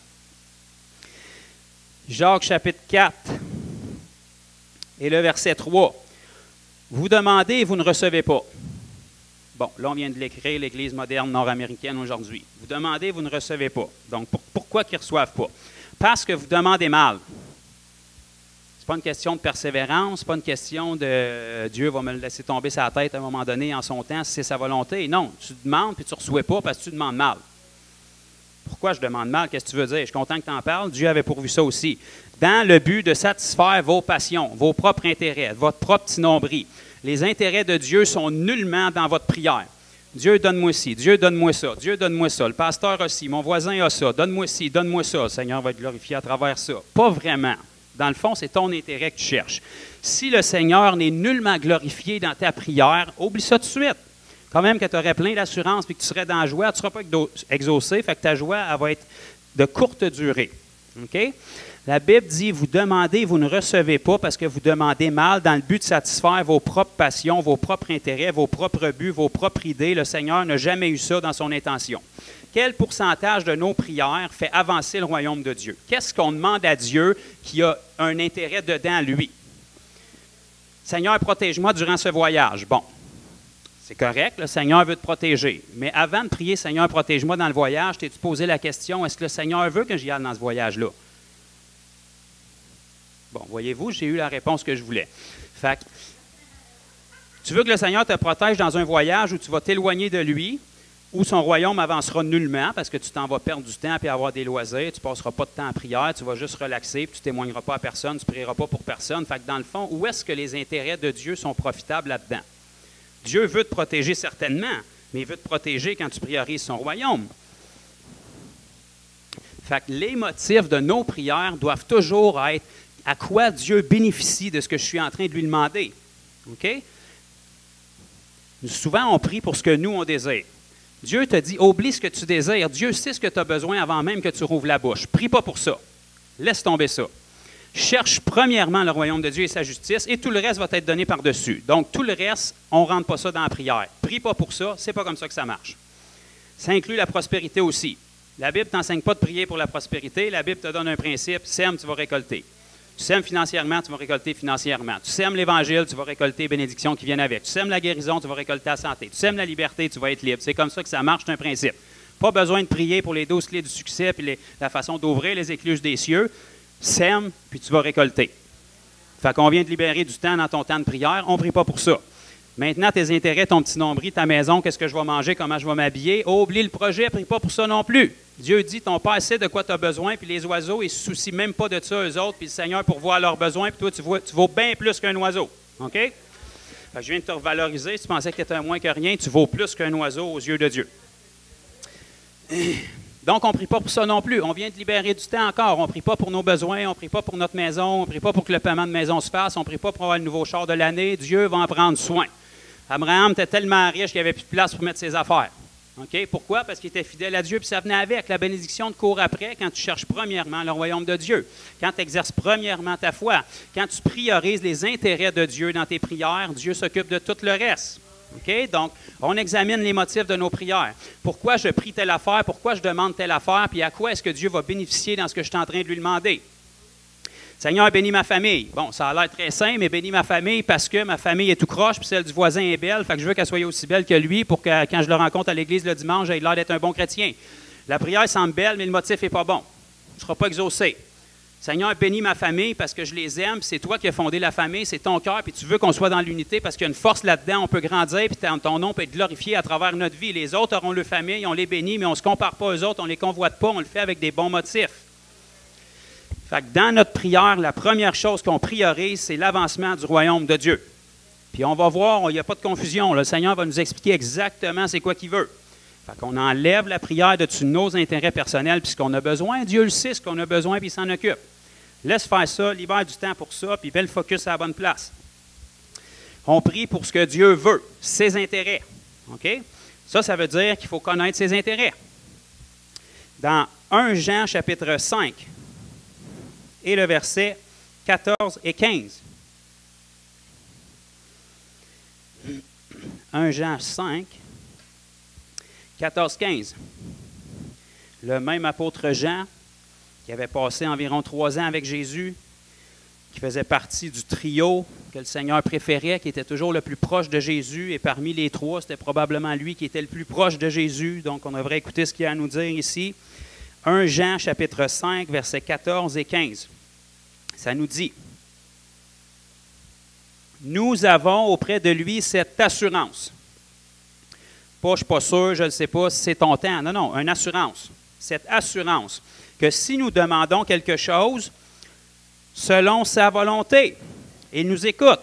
Jacques chapitre 4 et le verset 3. Vous demandez et vous ne recevez pas. Bon, là, on vient de l'écrire, l'Église moderne nord-américaine aujourd'hui. Vous demandez, vous ne recevez pas. Donc, pourquoi qu'ils ne reçoivent pas? Parce que vous demandez mal. Ce n'est pas une question de persévérance, ce n'est pas une question de Dieu va me le laisser tomber sa tête à un moment donné, en son temps, si c'est sa volonté. Non, tu demandes puis tu ne reçois pas parce que tu demandes mal. Pourquoi je demande mal? Qu'est-ce que tu veux dire? Je suis content que tu en parles. Dieu avait pourvu ça aussi. Dans le but de satisfaire vos passions, vos propres intérêts, votre propre petit nombril. Les intérêts de Dieu sont nullement dans votre prière. Dieu, donne-moi ci, Dieu, donne-moi ça, Dieu, donne-moi ça, le pasteur a ci, mon voisin a ça, donne-moi ci, donne-moi ça. Le Seigneur va être glorifié à travers ça. Pas vraiment. Dans le fond, c'est ton intérêt que tu cherches. Si le Seigneur n'est nullement glorifié dans ta prière, oublie ça tout de suite. Quand même que tu aurais plein d'assurance et que tu serais dans la joie, tu ne seras pas exaucé, fait que ta joie elle va être de courte durée. OK? La Bible dit, vous demandez, vous ne recevez pas parce que vous demandez mal dans le but de satisfaire vos propres passions, vos propres intérêts, vos propres buts, vos propres idées. Le Seigneur n'a jamais eu ça dans son intention. Quel pourcentage de nos prières fait avancer le royaume de Dieu? Qu'est-ce qu'on demande à Dieu qui a un intérêt dedans, lui? Seigneur, protège-moi durant ce voyage. Bon, c'est correct, le Seigneur veut te protéger. Mais avant de prier, Seigneur, protège-moi dans le voyage, t'es-tu posé la question, est-ce que le Seigneur veut que j'y aille dans ce voyage-là? Bon, voyez-vous, j'ai eu la réponse que je voulais. Fait que, tu veux que le Seigneur te protège dans un voyage où tu vas t'éloigner de lui, Ou son royaume avancera nullement parce que tu t'en vas perdre du temps et avoir des loisirs, tu ne passeras pas de temps en prière, tu vas juste relaxer, puis tu ne témoigneras pas à personne, tu ne prieras pas pour personne. Fait que dans le fond, où est-ce que les intérêts de Dieu sont profitables là-dedans? Dieu veut te protéger certainement, mais il veut te protéger quand tu priorises son royaume. Fait que les motifs de nos prières doivent toujours être à quoi Dieu bénéficie de ce que je suis en train de lui demander. OK? Souvent, on prie pour ce que nous, on désire. Dieu te dit, oublie ce que tu désires. Dieu sait ce que tu as besoin avant même que tu rouvres la bouche. Prie pas pour ça. Laisse tomber ça. Cherche premièrement le royaume de Dieu et sa justice, et tout le reste va t'être donné par-dessus. Donc, tout le reste, on ne rentre pas ça dans la prière. Prie pas pour ça, c'est pas comme ça que ça marche. Ça inclut la prospérité aussi. La Bible ne t'enseigne pas de prier pour la prospérité. La Bible te donne un principe, sème, tu vas récolter. Tu sèmes financièrement, tu vas récolter financièrement. Tu sèmes l'Évangile, tu vas récolter les bénédictions qui viennent avec. Tu sèmes la guérison, tu vas récolter la santé. Tu sèmes la liberté, tu vas être libre. C'est comme ça que ça marche, c'est un principe. Pas besoin de prier pour les 12 clés du succès et la façon d'ouvrir les écluses des cieux. Sème, puis tu vas récolter. Fait qu'on vient de libérer du temps dans ton temps de prière, on ne prie pas pour ça. Maintenant, tes intérêts, ton petit nombril, ta maison, qu'est-ce que je vais manger, comment je vais m'habiller. Oh, oublie le projet, prie pas pour ça non plus. Dieu dit, ton Père sait de quoi tu as besoin, puis les oiseaux, ils ne se soucient même pas de ça, eux autres, puis le Seigneur pourvoit leurs besoins, puis toi, tu vaux bien plus qu'un oiseau. OK? Fait que je viens de te revaloriser. Si tu pensais que tu étais moins que rien, tu vaux plus qu'un oiseau aux yeux de Dieu. Donc, on ne prie pas pour ça non plus. On vient de libérer du temps encore. On ne prie pas pour nos besoins, on ne prie pas pour notre maison, on ne prie pas pour que le paiement de maison se fasse, on ne prie pas pour avoir le nouveau char de l'année. Dieu va en prendre soin. Abraham était tellement riche qu'il n'y avait plus de place pour mettre ses affaires. Okay? Pourquoi? Parce qu'il était fidèle à Dieu, puis ça venait avec. La bénédiction te court après quand tu cherches premièrement le royaume de Dieu, quand tu exerces premièrement ta foi, quand tu priorises les intérêts de Dieu dans tes prières, Dieu s'occupe de tout le reste. Okay? Donc, on examine les motifs de nos prières. Pourquoi je prie telle affaire? Pourquoi je demande telle affaire? Puis à quoi est-ce que Dieu va bénéficier dans ce que je suis en train de lui demander? Seigneur, bénis ma famille. Bon, ça a l'air très simple, mais bénis ma famille parce que ma famille est tout croche, puis celle du voisin est belle. Fait que je veux qu'elle soit aussi belle que lui pour que quand je le rencontre à l'église le dimanche, j'ai l'air d'être un bon chrétien. La prière semble belle, mais le motif n'est pas bon. Tu ne seras pas exaucé. Seigneur, bénis ma famille parce que je les aime, puis c'est toi qui as fondé la famille, c'est ton cœur, puis tu veux qu'on soit dans l'unité parce qu'il y a une force là-dedans, on peut grandir, puis ton nom peut être glorifié à travers notre vie. Les autres auront leur famille, on les bénit, mais on ne se compare pas aux autres, on ne les convoite pas, on le fait avec des bons motifs. Fait que dans notre prière, la première chose qu'on priorise, c'est l'avancement du royaume de Dieu. Puis on va voir, il n'y a pas de confusion. Le Seigneur va nous expliquer exactement c'est quoi qu'il veut. Fait qu'on enlève la prière de dessus nos intérêts personnels, puis ce qu'on a besoin, Dieu le sait ce qu'on a besoin, puis il s'en occupe. Laisse faire ça, libère du temps pour ça, puis mets le focus à la bonne place. On prie pour ce que Dieu veut, ses intérêts. OK? Ça veut dire qu'il faut connaître ses intérêts. Dans 1 Jean chapitre 5, et le verset 14 et 15. 1 Jean 5, 14-15. Le même apôtre Jean, qui avait passé environ 3 ans avec Jésus, qui faisait partie du trio que le Seigneur préférait, qui était toujours le plus proche de Jésus, et parmi les 3, c'était probablement lui qui était le plus proche de Jésus, donc on devrait écouter ce qu'il a à nous dire ici. 1 Jean chapitre 5, versets 14 et 15. Ça nous dit, « Nous avons auprès de lui cette assurance. » Pas, je ne suis pas sûr, je ne sais pas si c'est ton temps. Non, non, une assurance. Cette assurance que si nous demandons quelque chose selon sa volonté, il nous écoute.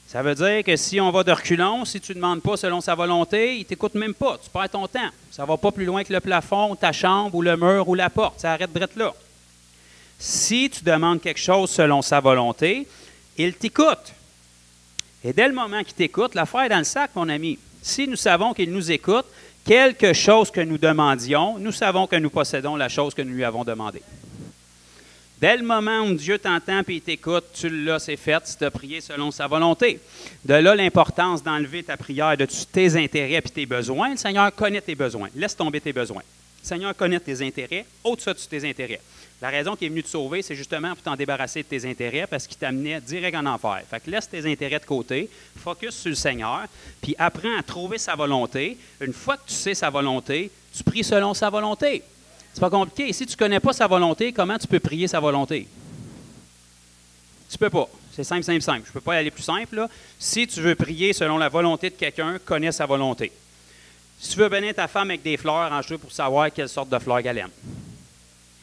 Ça veut dire que si on va de reculons, si tu ne demandes pas selon sa volonté, il ne t'écoute même pas. Tu perds ton temps. Ça ne va pas plus loin que le plafond, ta chambre, ou le mur, ou la porte. Ça arrête direct là. Si tu demandes quelque chose selon sa volonté, il t'écoute. Et dès le moment qu'il t'écoute, l'affaire est dans le sac, mon ami. Si nous savons qu'il nous écoute, quelque chose que nous demandions, nous savons que nous possédons la chose que nous lui avons demandée. Dès le moment où Dieu t'entend et il t'écoute, tu l'as, c'est fait, si tu as prié selon sa volonté. De là, l'importance d'enlever ta prière de tes intérêts et tes besoins. Le Seigneur connaît tes besoins. Laisse tomber tes besoins. Le Seigneur connaît tes intérêts, au-dessus de tes intérêts. La raison qu'il est venu te sauver, c'est justement pour t'en débarrasser de tes intérêts parce qu'il t'amenait direct en enfer. Fait que laisse tes intérêts de côté, focus sur le Seigneur, puis apprends à trouver sa volonté. Une fois que tu sais sa volonté, tu pries selon sa volonté. C'est pas compliqué. Si tu ne connais pas sa volonté, comment tu peux prier sa volonté? Tu peux pas. C'est simple, simple, simple. Je ne peux pas aller plus simple, là. Si tu veux prier selon la volonté de quelqu'un, connais sa volonté. Si tu veux bénir ta femme avec des fleurs, arrange-toi pour savoir quelle sorte de fleurs qu'elle aime.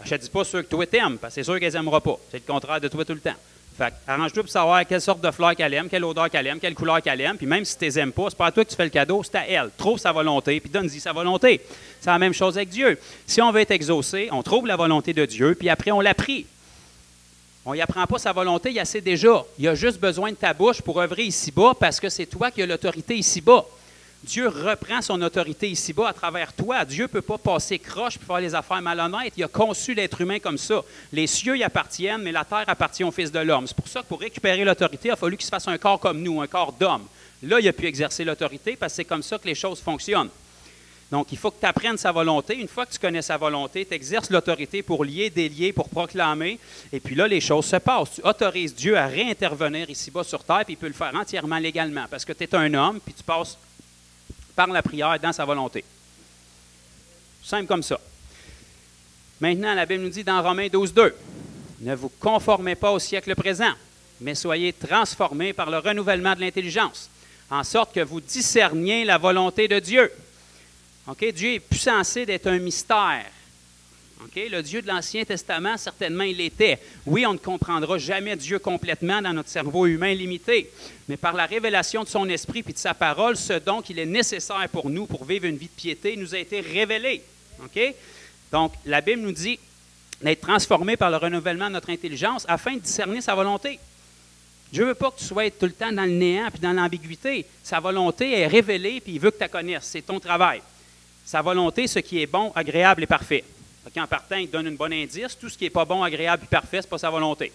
Je ne te dis pas ceux que toi t'aimes, parce que c'est sûr qu'elle n'aimera pas. C'est le contraire de toi tout le temps. Fait arrange-toi pour savoir quelle sorte de fleurs qu'elle aime, quelle odeur qu'elle aime, quelle couleur qu'elle aime. Puis même si tu ne les aimes pas, c'est pas à toi que tu fais le cadeau, c'est à elle. Trouve sa volonté, puis donne-y sa volonté. C'est la même chose avec Dieu. Si on veut être exaucé, on trouve la volonté de Dieu, puis après on la prie. On n'y apprend pas sa volonté, il a sait déjà. Il a juste besoin de ta bouche pour œuvrer ici-bas, parce que c'est toi qui as l'autorité ici-bas. Dieu reprend son autorité ici-bas à travers toi. Dieu ne peut pas passer croche pour faire les affaires malhonnêtes. Il a conçu l'être humain comme ça. Les cieux y appartiennent, mais la terre appartient au Fils de l'homme. C'est pour ça que pour récupérer l'autorité, il a fallu qu'il se fasse un corps comme nous, un corps d'homme. Là, il a pu exercer l'autorité parce que c'est comme ça que les choses fonctionnent. Donc, il faut que tu apprennes sa volonté. Une fois que tu connais sa volonté, tu exerces l'autorité pour lier, délier, pour proclamer. Et puis là, les choses se passent. Tu autorises Dieu à réintervenir ici-bas sur terre, puis il peut le faire entièrement légalement parce que tu es un homme, puis tu passes par la prière dans sa volonté. Simple comme ça. Maintenant, la Bible nous dit dans Romains 12:2, « Ne vous conformez pas au siècle présent, mais soyez transformés par le renouvellement de l'intelligence, en sorte que vous discerniez la volonté de Dieu. » Okay? Dieu est plus censé d'être un mystère. Okay? Le Dieu de l'Ancien Testament, certainement, il l'était. Oui, on ne comprendra jamais Dieu complètement dans notre cerveau humain limité, mais par la révélation de son esprit et de sa parole, ce dont il est nécessaire pour nous pour vivre une vie de piété nous a été révélé. Okay? Donc, la Bible nous dit d'être transformé par le renouvellement de notre intelligence afin de discerner sa volonté. Dieu ne veut pas que tu sois tout le temps dans le néant et dans l'ambiguïté. Sa volonté est révélée et il veut que tu la connaisses. C'est ton travail. Sa volonté, ce qui est bon, agréable et parfait. En partant, il te donne une bonne indice. Tout ce qui n'est pas bon, agréable et parfait, ce n'est pas sa volonté.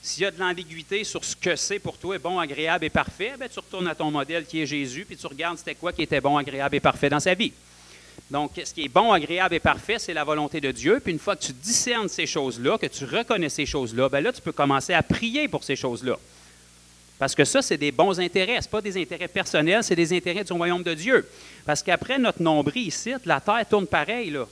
S'il y a de l'ambiguïté sur ce que c'est pour toi bon, agréable et parfait, bien, tu retournes à ton modèle qui est Jésus, puis tu regardes c'était quoi qui était bon, agréable et parfait dans sa vie. Donc, ce qui est bon, agréable et parfait, c'est la volonté de Dieu. Puis une fois que tu discernes ces choses-là, que tu reconnais ces choses-là, bien là, tu peux commencer à prier pour ces choses-là. Parce que ça, c'est des bons intérêts. Ce n'est pas des intérêts personnels, c'est des intérêts du royaume de Dieu. Parce qu'après notre nombril ici, la terre tourne pareil, là.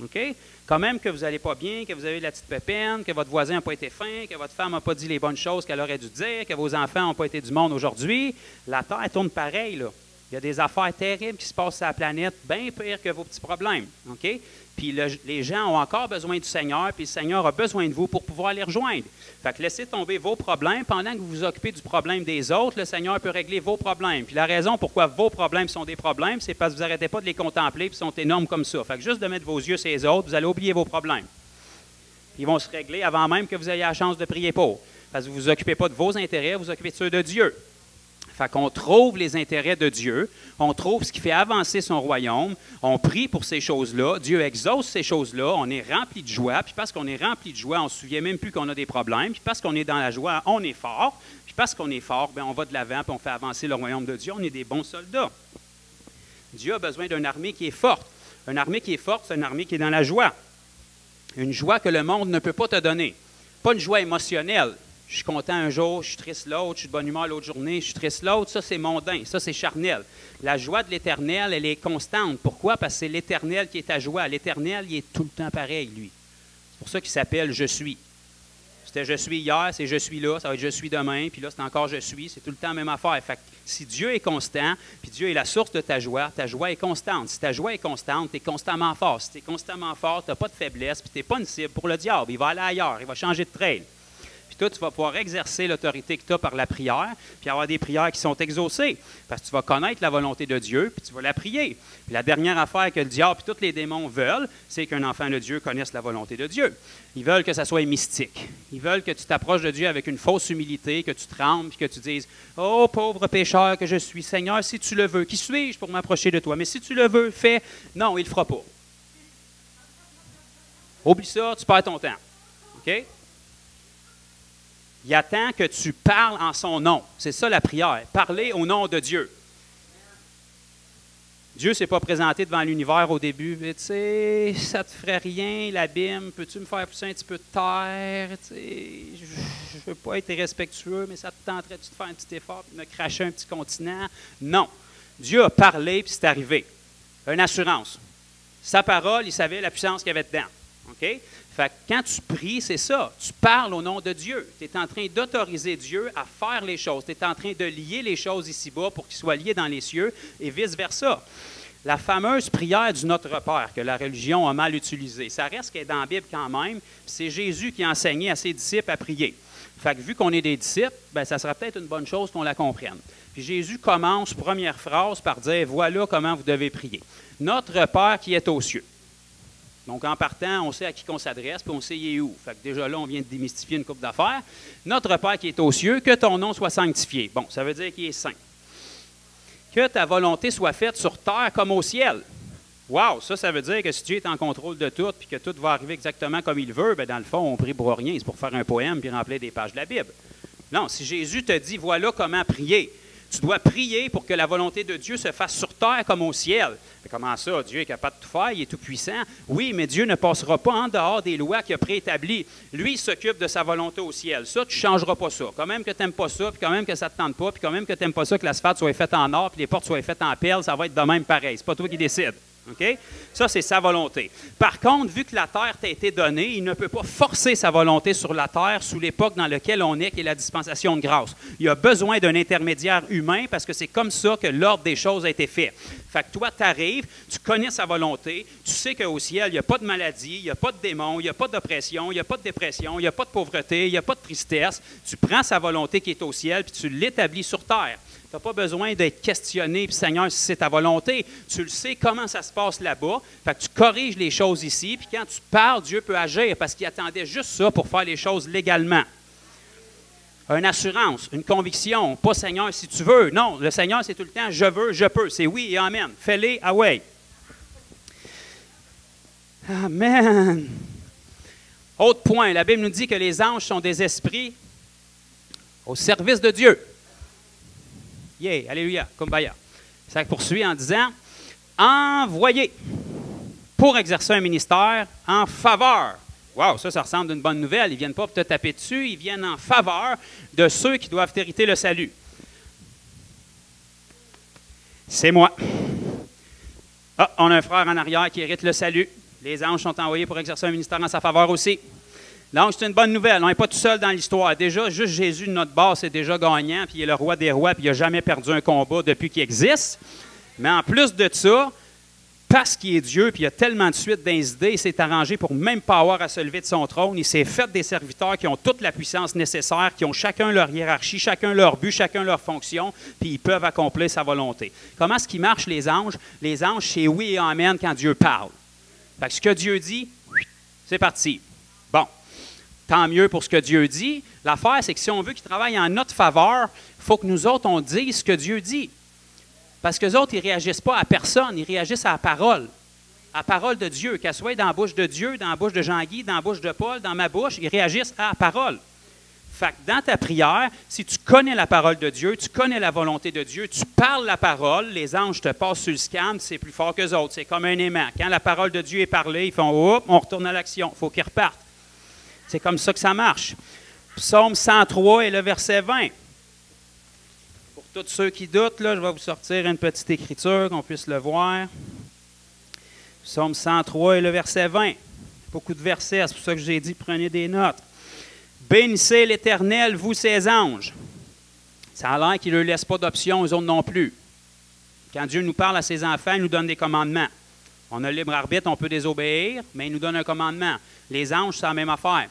OK? Quand même que vous n'allez pas bien, que vous avez de la petite pépine, que votre voisin n'a pas été fin, que votre femme n'a pas dit les bonnes choses qu'elle aurait dû dire, que vos enfants n'ont pas été du monde aujourd'hui, la terre tourne pareil, là. Il y a des affaires terribles qui se passent sur la planète, bien pire que vos petits problèmes. OK? Puis les gens ont encore besoin du Seigneur, puis le Seigneur a besoin de vous pour pouvoir les rejoindre. Fait que laissez tomber vos problèmes. Pendant que vous vous occupez du problème des autres, le Seigneur peut régler vos problèmes. Puis la raison pourquoi vos problèmes sont des problèmes, c'est parce que vous n'arrêtez pas de les contempler, puis ils sont énormes comme ça. Fait que juste de mettre vos yeux sur les autres, vous allez oublier vos problèmes. Puis ils vont se régler avant même que vous ayez la chance de prier pour. Parce que vous ne vous occupez pas de vos intérêts, vous vous occupez de ceux de Dieu. Fait qu'on trouve les intérêts de Dieu, on trouve ce qui fait avancer son royaume, on prie pour ces choses-là, Dieu exauce ces choses-là, on est rempli de joie, puis parce qu'on est rempli de joie, on ne se souvient même plus qu'on a des problèmes, puis parce qu'on est dans la joie, on est fort, puis parce qu'on est fort, bien, on va de l'avant, puis on fait avancer le royaume de Dieu, on est des bons soldats. Dieu a besoin d'une armée qui est forte. Une armée qui est forte, c'est une armée qui est dans la joie. Une joie que le monde ne peut pas te donner. Pas une joie émotionnelle. Je suis content un jour, je suis triste l'autre, je suis de bonne humeur l'autre journée, je suis triste l'autre. Ça, c'est mondain, ça, c'est charnel. La joie de l'Éternel, elle est constante. Pourquoi? Parce que c'est l'Éternel qui est ta joie. L'Éternel, il est tout le temps pareil, lui. C'est pour ça qu'il s'appelle « Je suis ». C'était « Je suis hier », c'est « Je suis là », ça va être « Je suis demain », puis là, c'est encore « Je suis », c'est tout le temps la même affaire. Fait que si Dieu est constant, puis Dieu est la source de ta joie est constante. Si ta joie est constante, tu es constamment fort. Si tu es constamment fort, tu n'as pas de faiblesse, puis tu n'es pas une cible pour le diable. Il va aller ailleurs, il va changer de trail. Puis toi, tu vas pouvoir exercer l'autorité que tu as par la prière, puis avoir des prières qui sont exaucées, parce que tu vas connaître la volonté de Dieu, puis tu vas la prier. Puis la dernière affaire que le diable et tous les démons veulent, c'est qu'un enfant de Dieu connaisse la volonté de Dieu. Ils veulent que ça soit mystique. Ils veulent que tu t'approches de Dieu avec une fausse humilité, que tu trembles, puis que tu dises « Oh, pauvre pécheur que je suis, Seigneur, si tu le veux, qui suis-je pour m'approcher de toi? Mais si tu le veux, fais. » Non, il ne le fera pas. Oublie ça, tu perds ton temps. OK? Il attend que tu parles en son nom. C'est ça la prière. Parler au nom de Dieu. Dieu ne s'est pas présenté devant l'univers au début. Tu sais, ça ne te ferait rien, l'abîme. Peux-tu me faire pousser un petit peu de terre? Tu sais, je ne veux pas être irrespectueux, mais ça te tenterait-tu de faire un petit effort et de me cracher un petit continent? Non. Dieu a parlé puis c'est arrivé. Une assurance. Sa parole, il savait la puissance qu'il y avait dedans. OK? Fait que quand tu pries, c'est ça. Tu parles au nom de Dieu. Tu es en train d'autoriser Dieu à faire les choses. Tu es en train de lier les choses ici-bas pour qu'ils soient liés dans les cieux et vice-versa. La fameuse prière du Notre Père que la religion a mal utilisée, ça reste qu'elle est dans la Bible quand même, c'est Jésus qui a enseigné à ses disciples à prier. Fait que vu qu'on est des disciples, bien, ça serait peut-être une bonne chose qu'on la comprenne. Puis Jésus commence, première phrase, par dire « Voilà comment vous devez prier. Notre Père qui est aux cieux. » Donc, en partant, on sait à qui on s'adresse, puis on sait il est où. Fait que déjà là, on vient de démystifier une couple d'affaires. Notre Père qui est aux cieux, que ton nom soit sanctifié. Bon, ça veut dire qu'il est saint. Que ta volonté soit faite sur terre comme au ciel. Wow, ça veut dire que si Dieu est en contrôle de tout, puis que tout va arriver exactement comme il veut, bien, dans le fond, on prie pour rien. C'est pour faire un poème puis remplir des pages de la Bible. Non, si Jésus te dit, voilà comment prier, tu dois prier pour que la volonté de Dieu se fasse sur terre comme au ciel. Mais comment ça? Dieu est capable de tout faire, il est tout puissant. Oui, mais Dieu ne passera pas en dehors des lois qu'il a préétablies. Lui, il s'occupe de sa volonté au ciel. Ça, tu ne changeras pas ça. Quand même que tu n'aimes pas ça, puis quand même que ça ne te tente pas, puis quand même que tu n'aimes pas ça, que l'asphalte soit faite en or, puis les portes soient faites en perles, ça va être de même pareil. Ce n'est pas toi qui décides. Okay? Ça, c'est sa volonté. Par contre, vu que la terre t'a été donnée, il ne peut pas forcer sa volonté sur la terre sous l'époque dans laquelle on est, qui est la dispensation de grâce. Il a besoin d'un intermédiaire humain parce que c'est comme ça que l'ordre des choses a été fait. Fait que toi, tu arrives, tu connais sa volonté, tu sais qu'au ciel, il n'y a pas de maladie, il n'y a pas de démons, il n'y a pas d'oppression, il n'y a pas de dépression, il n'y a pas de pauvreté, il n'y a pas de tristesse. Tu prends sa volonté qui est au ciel puis tu l'établis sur terre. Tu n'as pas besoin d'être questionné, puis Seigneur, si c'est ta volonté, tu le sais comment ça se passe là-bas. Fait que tu corriges les choses ici, puis quand tu parles, Dieu peut agir parce qu'il attendait juste ça pour faire les choses légalement. Une assurance, une conviction, pas Seigneur si tu veux. Non, le Seigneur, c'est tout le temps je veux, je peux. C'est oui et amen. Fais-les, away. Amen. Autre point, la Bible nous dit que les anges sont des esprits au service de Dieu. Yeah, alléluia, kumbaya. Ça poursuit en disant « Envoyés pour exercer un ministère en faveur. » Wow, ça ressemble à une bonne nouvelle. Ils ne viennent pas pour te taper dessus, ils viennent en faveur de ceux qui doivent hériter le salut. C'est moi. Ah, on a un frère en arrière qui hérite le salut. Les anges sont envoyés pour exercer un ministère en sa faveur aussi. Donc, c'est une bonne nouvelle. On n'est pas tout seul dans l'histoire. Déjà, juste Jésus de notre base, c'est déjà gagnant, puis il est le roi des rois, puis il n'a jamais perdu un combat depuis qu'il existe. Mais en plus de ça, parce qu'il est Dieu, puis il a tellement de suite dans les idées, il s'est arrangé pour même pas avoir à se lever de son trône. Il s'est fait des serviteurs qui ont toute la puissance nécessaire, qui ont chacun leur hiérarchie, chacun leur but, chacun leur fonction, puis ils peuvent accomplir sa volonté. Comment est-ce qu'ils marchent, les anges? Les anges, c'est oui et amen quand Dieu parle. Fait que ce que Dieu dit, c'est parti. Bon. Tant mieux pour ce que Dieu dit. L'affaire, c'est que si on veut qu'il travaille en notre faveur, il faut que nous autres, on dise ce que Dieu dit. Parce qu'eux autres, ils ne réagissent pas à personne, ils réagissent à la parole. À la parole de Dieu, qu'elle soit dans la bouche de Dieu, dans la bouche de Jean-Guy, dans la bouche de Paul, dans ma bouche, ils réagissent à la parole. Fait que dans ta prière, si tu connais la parole de Dieu, tu connais la volonté de Dieu, tu parles la parole, les anges te passent sur le scan, c'est plus fort qu'eux autres. C'est comme un aimant. Quand la parole de Dieu est parlée, ils font « Hop, on retourne à l'action. » Il faut qu'ils repartent. C'est comme ça que ça marche. Psaume 103 et le verset 20. Pour tous ceux qui doutent, là, je vais vous sortir une petite écriture qu'on puisse le voir. Psaume 103 et le verset 20. Beaucoup de versets, c'est pour ça que j'ai dit prenez des notes. Bénissez l'Éternel, vous ses anges. Ça a l'air qu'il ne leur laisse pas d'option aux autres non plus. Quand Dieu nous parle à ses enfants, il nous donne des commandements. On a le libre arbitre, on peut désobéir, mais il nous donne un commandement. Les anges, c'est la même affaire.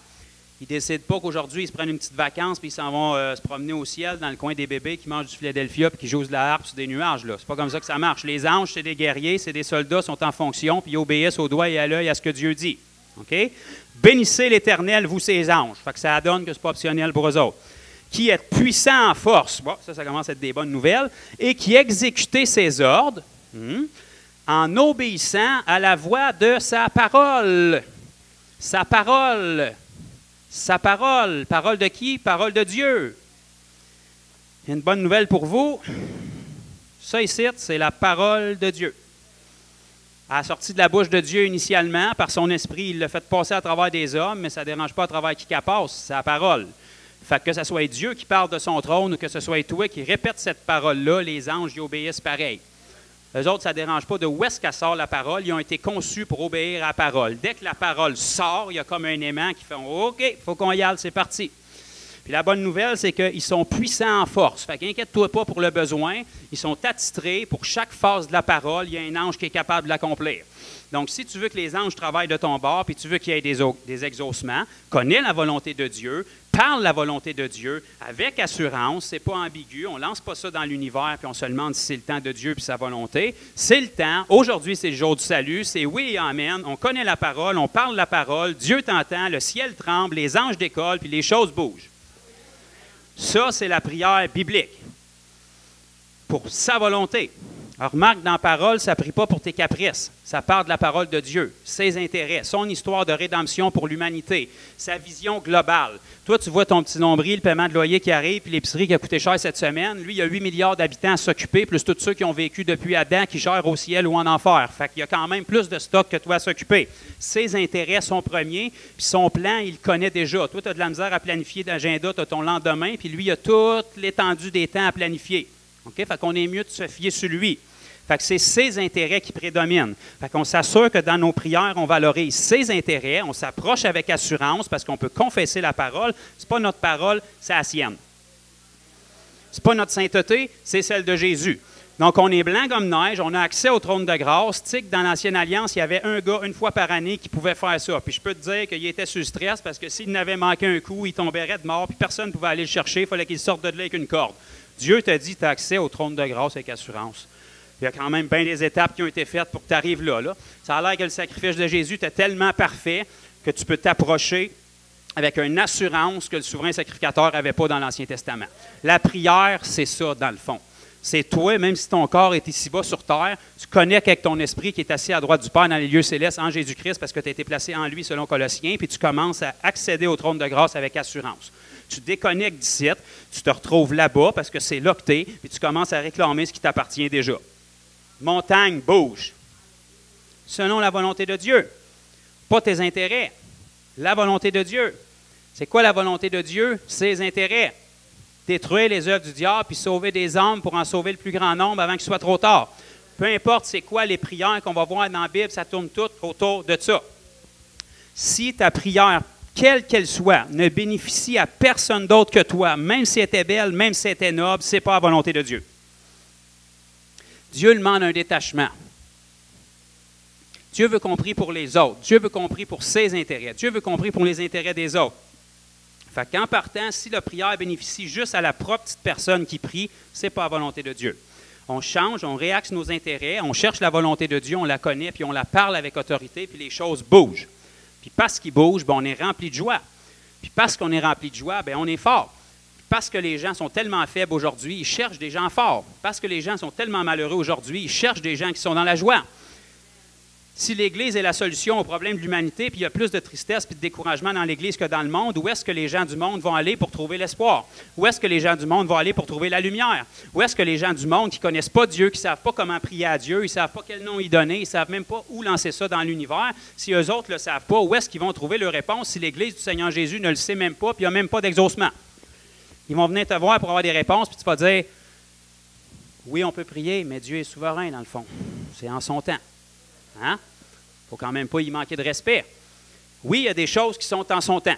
Ils ne décident pas qu'aujourd'hui, ils se prennent une petite vacance puis ils s'en vont se promener au ciel dans le coin des bébés qui mangent du Philadelphia puis qui jouent de la harpe sur des nuages. Ce n'est pas comme ça que ça marche. Les anges, c'est des guerriers, c'est des soldats, sont en fonction puis ils obéissent au doigt et à l'œil à ce que Dieu dit. Okay? Bénissez l'Éternel, vous ses anges. Fait que ça donne que ce n'est pas optionnel pour eux autres. Qui est puissant en force. Bon, ça commence à être des bonnes nouvelles. Et qui exécutez ses ordres en obéissant à la voix de sa parole. Sa parole. Sa parole. Parole de qui? Parole de Dieu. Il y a une bonne nouvelle pour vous. Ça ici, c'est la parole de Dieu. Elle a sorti de la bouche de Dieu initialement, par son esprit, il l'a fait passer à travers des hommes, mais ça ne dérange pas à travers qui qu'elle passe, c'est la parole. Fait que ce soit Dieu qui parle de son trône ou que ce soit toi qui répète cette parole-là, les anges y obéissent pareil. Eux autres, ça ne dérange pas de où est-ce qu'elle sort la parole. Ils ont été conçus pour obéir à la parole. Dès que la parole sort, il y a comme un aimant qui fait « OK, il faut qu'on y aille, c'est parti ». Puis la bonne nouvelle, c'est qu'ils sont puissants en force. Fait qu'inquiète-toi pas pour le besoin. Ils sont attitrés. Pour chaque phase de la parole, il y a un ange qui est capable de l'accomplir. Donc, si tu veux que les anges travaillent de ton bord, puis tu veux qu'il y ait des exaucements, connais la volonté de Dieu, parle la volonté de Dieu avec assurance, c'est pas ambigu, on ne lance pas ça dans l'univers, puis on se demande si c'est le temps de Dieu puis sa volonté. C'est le temps. Aujourd'hui, c'est le jour du salut. C'est oui et amen. On connaît la parole, on parle la parole, Dieu t'entend, le ciel tremble, les anges décollent, puis les choses bougent. Ça, c'est la prière biblique pour sa volonté. Alors, remarque, dans la parole, ça ne prie pas pour tes caprices. Ça part de la parole de Dieu, ses intérêts, son histoire de rédemption pour l'humanité, sa vision globale. Toi, tu vois ton petit nombril, le paiement de loyer qui arrive, puis l'épicerie qui a coûté cher cette semaine. Lui, il y a 8 milliards d'habitants à s'occuper, plus tous ceux qui ont vécu depuis Adam, qui gèrent au ciel ou en enfer. Fait qu'il y a quand même plus de stock que toi à s'occuper. Ses intérêts sont premiers, puis son plan, il le connaît déjà. Toi, tu as de la misère à planifier d'agenda, tu as ton lendemain, puis lui, il a toute l'étendue des temps à planifier. OK? Fait qu'on est mieux de se fier sur lui. Fait que c'est ses intérêts qui prédominent. Fait qu'on s'assure que dans nos prières, on valorise ses intérêts, on s'approche avec assurance parce qu'on peut confesser la parole. Ce n'est pas notre parole, c'est la sienne. Ce n'est pas notre sainteté, c'est celle de Jésus. Donc, on est blanc comme neige, on a accès au trône de grâce. Tu sais que dans l'Ancienne Alliance, il y avait un gars, une fois par année, qui pouvait faire ça. Puis je peux te dire qu'il était sous stress parce que s'il n'avait manqué un coup, il tomberait de mort, puis personne ne pouvait aller le chercher, il fallait qu'il sorte de là avec une corde. Dieu t'a dit que tu as accès au trône de grâce avec assurance. Il y a quand même bien des étapes qui ont été faites pour que tu arrives là. Ça a l'air que le sacrifice de Jésus est tellement parfait que tu peux t'approcher avec une assurance que le souverain sacrificateur n'avait pas dans l'Ancien Testament. La prière, c'est ça, dans le fond. C'est toi, même si ton corps est ici-bas sur terre, tu connectes avec ton esprit qui est assis à droite du Père dans les lieux célestes en Jésus-Christ parce que tu as été placé en lui selon Colossiens, puis tu commences à accéder au trône de grâce avec assurance. Tu déconnectes d'ici, tu te retrouves là-bas parce que c'est là que tu es, puis tu commences à réclamer ce qui t'appartient déjà. Montagne, bouge. Selon la volonté de Dieu. Pas tes intérêts. La volonté de Dieu. C'est quoi la volonté de Dieu? Ses intérêts. Détruire les œuvres du diable puis sauver des âmes pour en sauver le plus grand nombre avant qu'il soit trop tard. Peu importe c'est quoi les prières qu'on va voir dans la Bible, ça tourne tout autour de ça. Si ta prière, quelle qu'elle soit, ne bénéficie à personne d'autre que toi, même si elle était belle, même si elle était noble, ce n'est pas la volonté de Dieu. Dieu demande un détachement. Dieu veut qu'on prie pour les autres. Dieu veut qu'on prie pour ses intérêts. Dieu veut qu'on prie pour les intérêts des autres. Fait qu'en partant, si la prière bénéficie juste à la propre petite personne qui prie, ce n'est pas la volonté de Dieu. On change, on réaxe nos intérêts, on cherche la volonté de Dieu, on la connaît, puis on la parle avec autorité, puis les choses bougent. Puis parce qu'ils bougent, on est rempli de joie. Puis parce qu'on est rempli de joie, on est fort. Parce que les gens sont tellement faibles aujourd'hui, ils cherchent des gens forts. Parce que les gens sont tellement malheureux aujourd'hui, ils cherchent des gens qui sont dans la joie. Si l'Église est la solution au problème de l'humanité, puis il y a plus de tristesse et de découragement dans l'Église que dans le monde, où est-ce que les gens du monde vont aller pour trouver l'espoir? Où est-ce que les gens du monde vont aller pour trouver la lumière? Où est-ce que les gens du monde qui ne connaissent pas Dieu, qui ne savent pas comment prier à Dieu, ils ne savent pas quel nom y donner, ils ne savent même pas où lancer ça dans l'univers, si eux autres ne le savent pas, où est-ce qu'ils vont trouver leur réponse si l'Église du Seigneur Jésus ne le sait même pas, puis il n'y a même pas d'exaucement? Ils vont venir te voir pour avoir des réponses, puis tu vas dire, oui, on peut prier, mais Dieu est souverain dans le fond. C'est en son temps. Hein? Il ne faut quand même pas y manquer de respect. Oui, il y a des choses qui sont en son temps,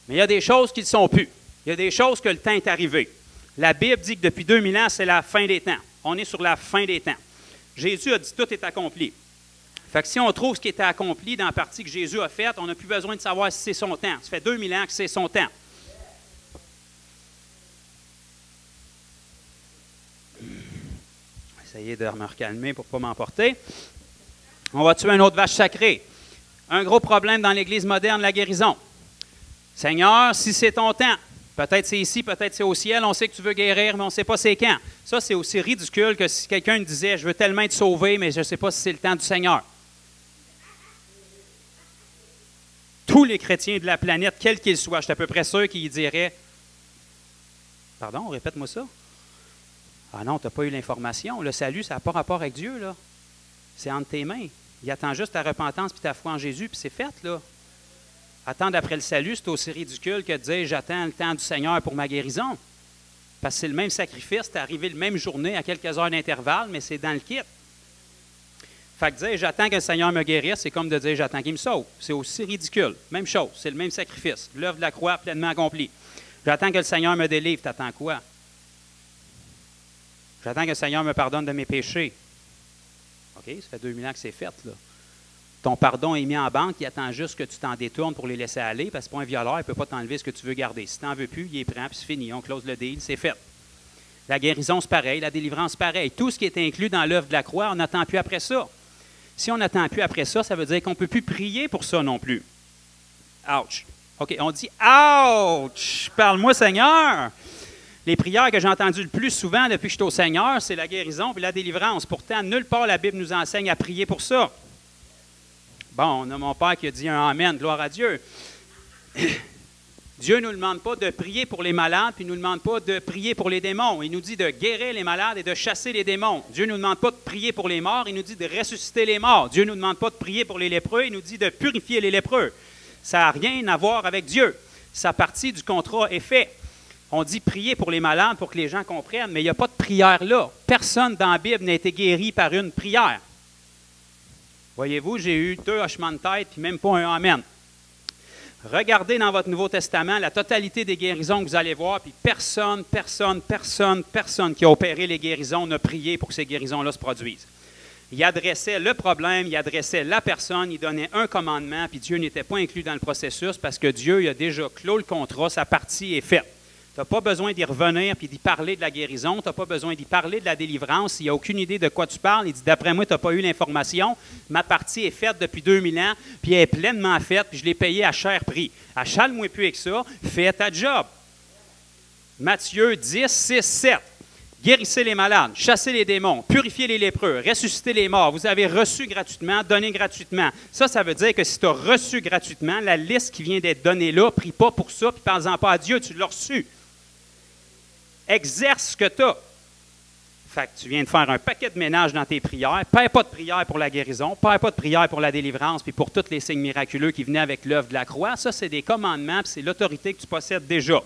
mais il y a des choses qui ne le sont plus. Il y a des choses que le temps est arrivé. La Bible dit que depuis 2000 ans, c'est la fin des temps. On est sur la fin des temps. Jésus a dit tout est accompli. Fait que si on trouve ce qui était accompli dans la partie que Jésus a faite, on n'a plus besoin de savoir si c'est son temps. Ça fait 2000 ans que c'est son temps. Essayez de me recalmer pour ne pas m'emporter. On va tuer une autre vache sacrée. Un gros problème dans l'Église moderne, la guérison. Seigneur, si c'est ton temps, peut-être c'est ici, peut-être c'est au ciel, on sait que tu veux guérir, mais on ne sait pas c'est quand. Ça, c'est aussi ridicule que si quelqu'un disait, je veux tellement être sauvé, mais je ne sais pas si c'est le temps du Seigneur. Tous les chrétiens de la planète, quels qu'ils soient, je suis à peu près sûr qu'ils diraient, pardon, répète-moi ça. Ah non, tu n'as pas eu l'information. Le salut, ça n'a pas rapport avec Dieu, là. C'est entre tes mains. Il attend juste ta repentance puis ta foi en Jésus, puis c'est fait, là. Attendre après le salut, c'est aussi ridicule que de dire « j'attends le temps du Seigneur pour ma guérison ». Parce que c'est le même sacrifice, c'est arrivé le même journée à quelques heures d'intervalle, mais c'est dans le kit. Fait que dire « j'attends que le Seigneur me guérisse », c'est comme de dire « j'attends qu'il me sauve ». C'est aussi ridicule. Même chose, c'est le même sacrifice. L'œuvre de la croix pleinement accomplie. J'attends que le Seigneur me délivre. T'attends quoi? J'attends que le Seigneur me pardonne de mes péchés. OK, ça fait 2000 ans que c'est fait, là. Ton pardon est mis en banque, il attend juste que tu t'en détournes pour les laisser aller, parce que c'est pas un violeur, il ne peut pas t'enlever ce que tu veux garder. Si tu n'en veux plus, il est prêt, puis c'est fini. On close le deal, c'est fait. La guérison, c'est pareil. La délivrance, c'est pareil. Tout ce qui est inclus dans l'œuvre de la croix, on n'attend plus après ça. Si on n'attend plus après ça, ça veut dire qu'on ne peut plus prier pour ça non plus. Ouch. OK, on dit « Ouch! Parle-moi, Seigneur! » Les prières que j'ai entendues le plus souvent depuis que je suis au Seigneur, c'est la guérison et la délivrance. Pourtant, nulle part la Bible nous enseigne à prier pour ça. Bon, on a mon Père qui a dit un Amen, gloire à Dieu. Dieu ne nous demande pas de prier pour les malades, puis il ne nous demande pas de prier pour les démons. Il nous dit de guérir les malades et de chasser les démons. Dieu ne nous demande pas de prier pour les morts, il nous dit de ressusciter les morts. Dieu ne nous demande pas de prier pour les lépreux, il nous dit de purifier les lépreux. Ça n'a rien à voir avec Dieu. Sa partie du contrat est faite. On dit prier pour les malades pour que les gens comprennent, mais il n'y a pas de prière là. Personne dans la Bible n'a été guéri par une prière. Voyez-vous, j'ai eu 2 hochements de tête, puis même pas un Amen. Regardez dans votre Nouveau Testament la totalité des guérisons que vous allez voir, puis personne qui a opéré les guérisons n'a prié pour que ces guérisons-là se produisent. Il adressait le problème, il adressait la personne, il donnait un commandement, puis Dieu n'était pas inclus dans le processus parce que Dieu il a déjà clos le contrat, sa partie est faite. Tu n'as pas besoin d'y revenir puis d'y parler de la guérison. Tu n'as pas besoin d'y parler de la délivrance. Il n'y a aucune idée de quoi tu parles. Il dit, d'après moi, tu n'as pas eu l'information. Ma partie est faite depuis 2000 ans, puis elle est pleinement faite, puis je l'ai payée à cher prix. Achale-moi plus avec ça. Fais ta job. Matthieu 10, 6, 7. Guérissez les malades, chassez les démons, purifiez les lépreux, ressuscitez les morts. Vous avez reçu gratuitement, donné gratuitement. Ça veut dire que si tu as reçu gratuitement, la liste qui vient d'être donnée là, prie pas pour ça, puis parle-en pas à Dieu, tu l'as reçu. Exerce ce que tu as. Fait que tu viens de faire un paquet de ménage dans tes prières. Perds pas de prière pour la guérison, perds pas de prière pour la délivrance, puis pour tous les signes miraculeux qui venaient avec l'œuvre de la croix. Ça, c'est des commandements, puis c'est l'autorité que tu possèdes déjà.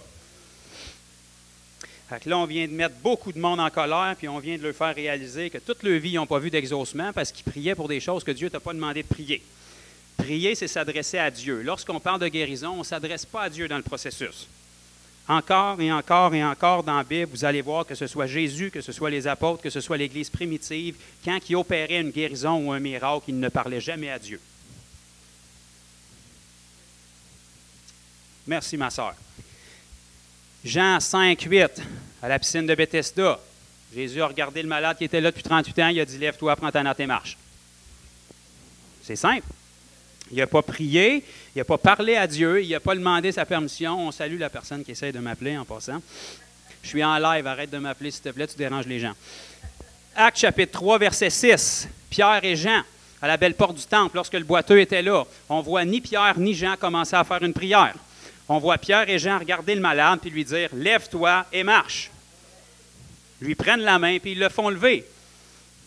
Fait que là, on vient de mettre beaucoup de monde en colère, puis on vient de leur faire réaliser que toute leur vie, ils n'ont pas vu d'exaucement parce qu'ils priaient pour des choses que Dieu ne t'a pas demandé de prier. Prier, c'est s'adresser à Dieu. Lorsqu'on parle de guérison, on ne s'adresse pas à Dieu dans le processus. Encore et encore et encore dans la Bible, vous allez voir que ce soit Jésus, que ce soit les apôtres, que ce soit l'Église primitive, quand ils opéraient une guérison ou un miracle, ils ne parlaient jamais à Dieu. Merci, ma sœur. Jean 5, 8, à la piscine de Bethesda. Jésus a regardé le malade qui était là depuis 38 ans, il a dit « Lève-toi, prends ta natte et marche ». C'est simple. Il n'a pas prié, il n'a pas parlé à Dieu, il n'a pas demandé sa permission. On salue la personne qui essaie de m'appeler en passant. Je suis en live, arrête de m'appeler s'il te plaît, tu déranges les gens. Actes chapitre 3, verset 6. Pierre et Jean, à la belle porte du temple, lorsque le boiteux était là, on voit ni Pierre ni Jean commencer à faire une prière. On voit Pierre et Jean regarder le malade puis lui dire « Lève-toi et marche ». Lui prennent la main puis ils le font lever.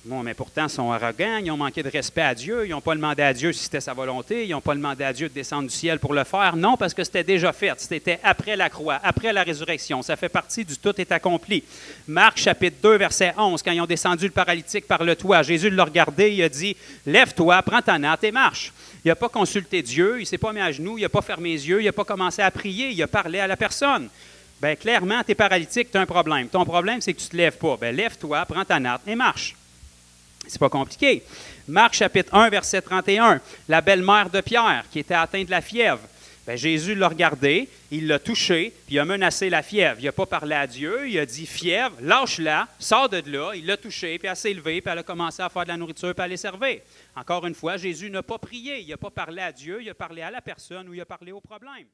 Bon, mais pourtant, ils sont arrogants, ils ont manqué de respect à Dieu, ils n'ont pas demandé à Dieu si c'était sa volonté, ils n'ont pas demandé à Dieu de descendre du ciel pour le faire. Non, parce que c'était déjà fait, c'était après la croix, après la résurrection. Ça fait partie du tout est accompli. Marc chapitre 2, verset 11, quand ils ont descendu le paralytique par le toit, Jésus l'a regardé, il a dit « Lève-toi, prends ta natte et marche ». Il n'a pas consulté Dieu, il ne s'est pas mis à genoux, il n'a pas fermé les yeux, il n'a pas commencé à prier, il a parlé à la personne. Bien, clairement, tu es paralytique, tu as un problème. Ton problème, c'est que tu ne te lèves pas. Bien, lève-toi, prends ta natte et marche. C'est pas compliqué. Marc chapitre 1, verset 31, la belle-mère de Pierre qui était atteinte de la fièvre. Bien, Jésus l'a regardé, il l'a touché, puis il a menacé la fièvre. Il n'a pas parlé à Dieu, il a dit « Fièvre, lâche-la, sors de là ». Il l'a touché, puis elle s'est levée, puis elle a commencé à faire de la nourriture, puis à les servir. Encore une fois, Jésus n'a pas prié, il n'a pas parlé à Dieu, il a parlé à la personne ou il a parlé au problème.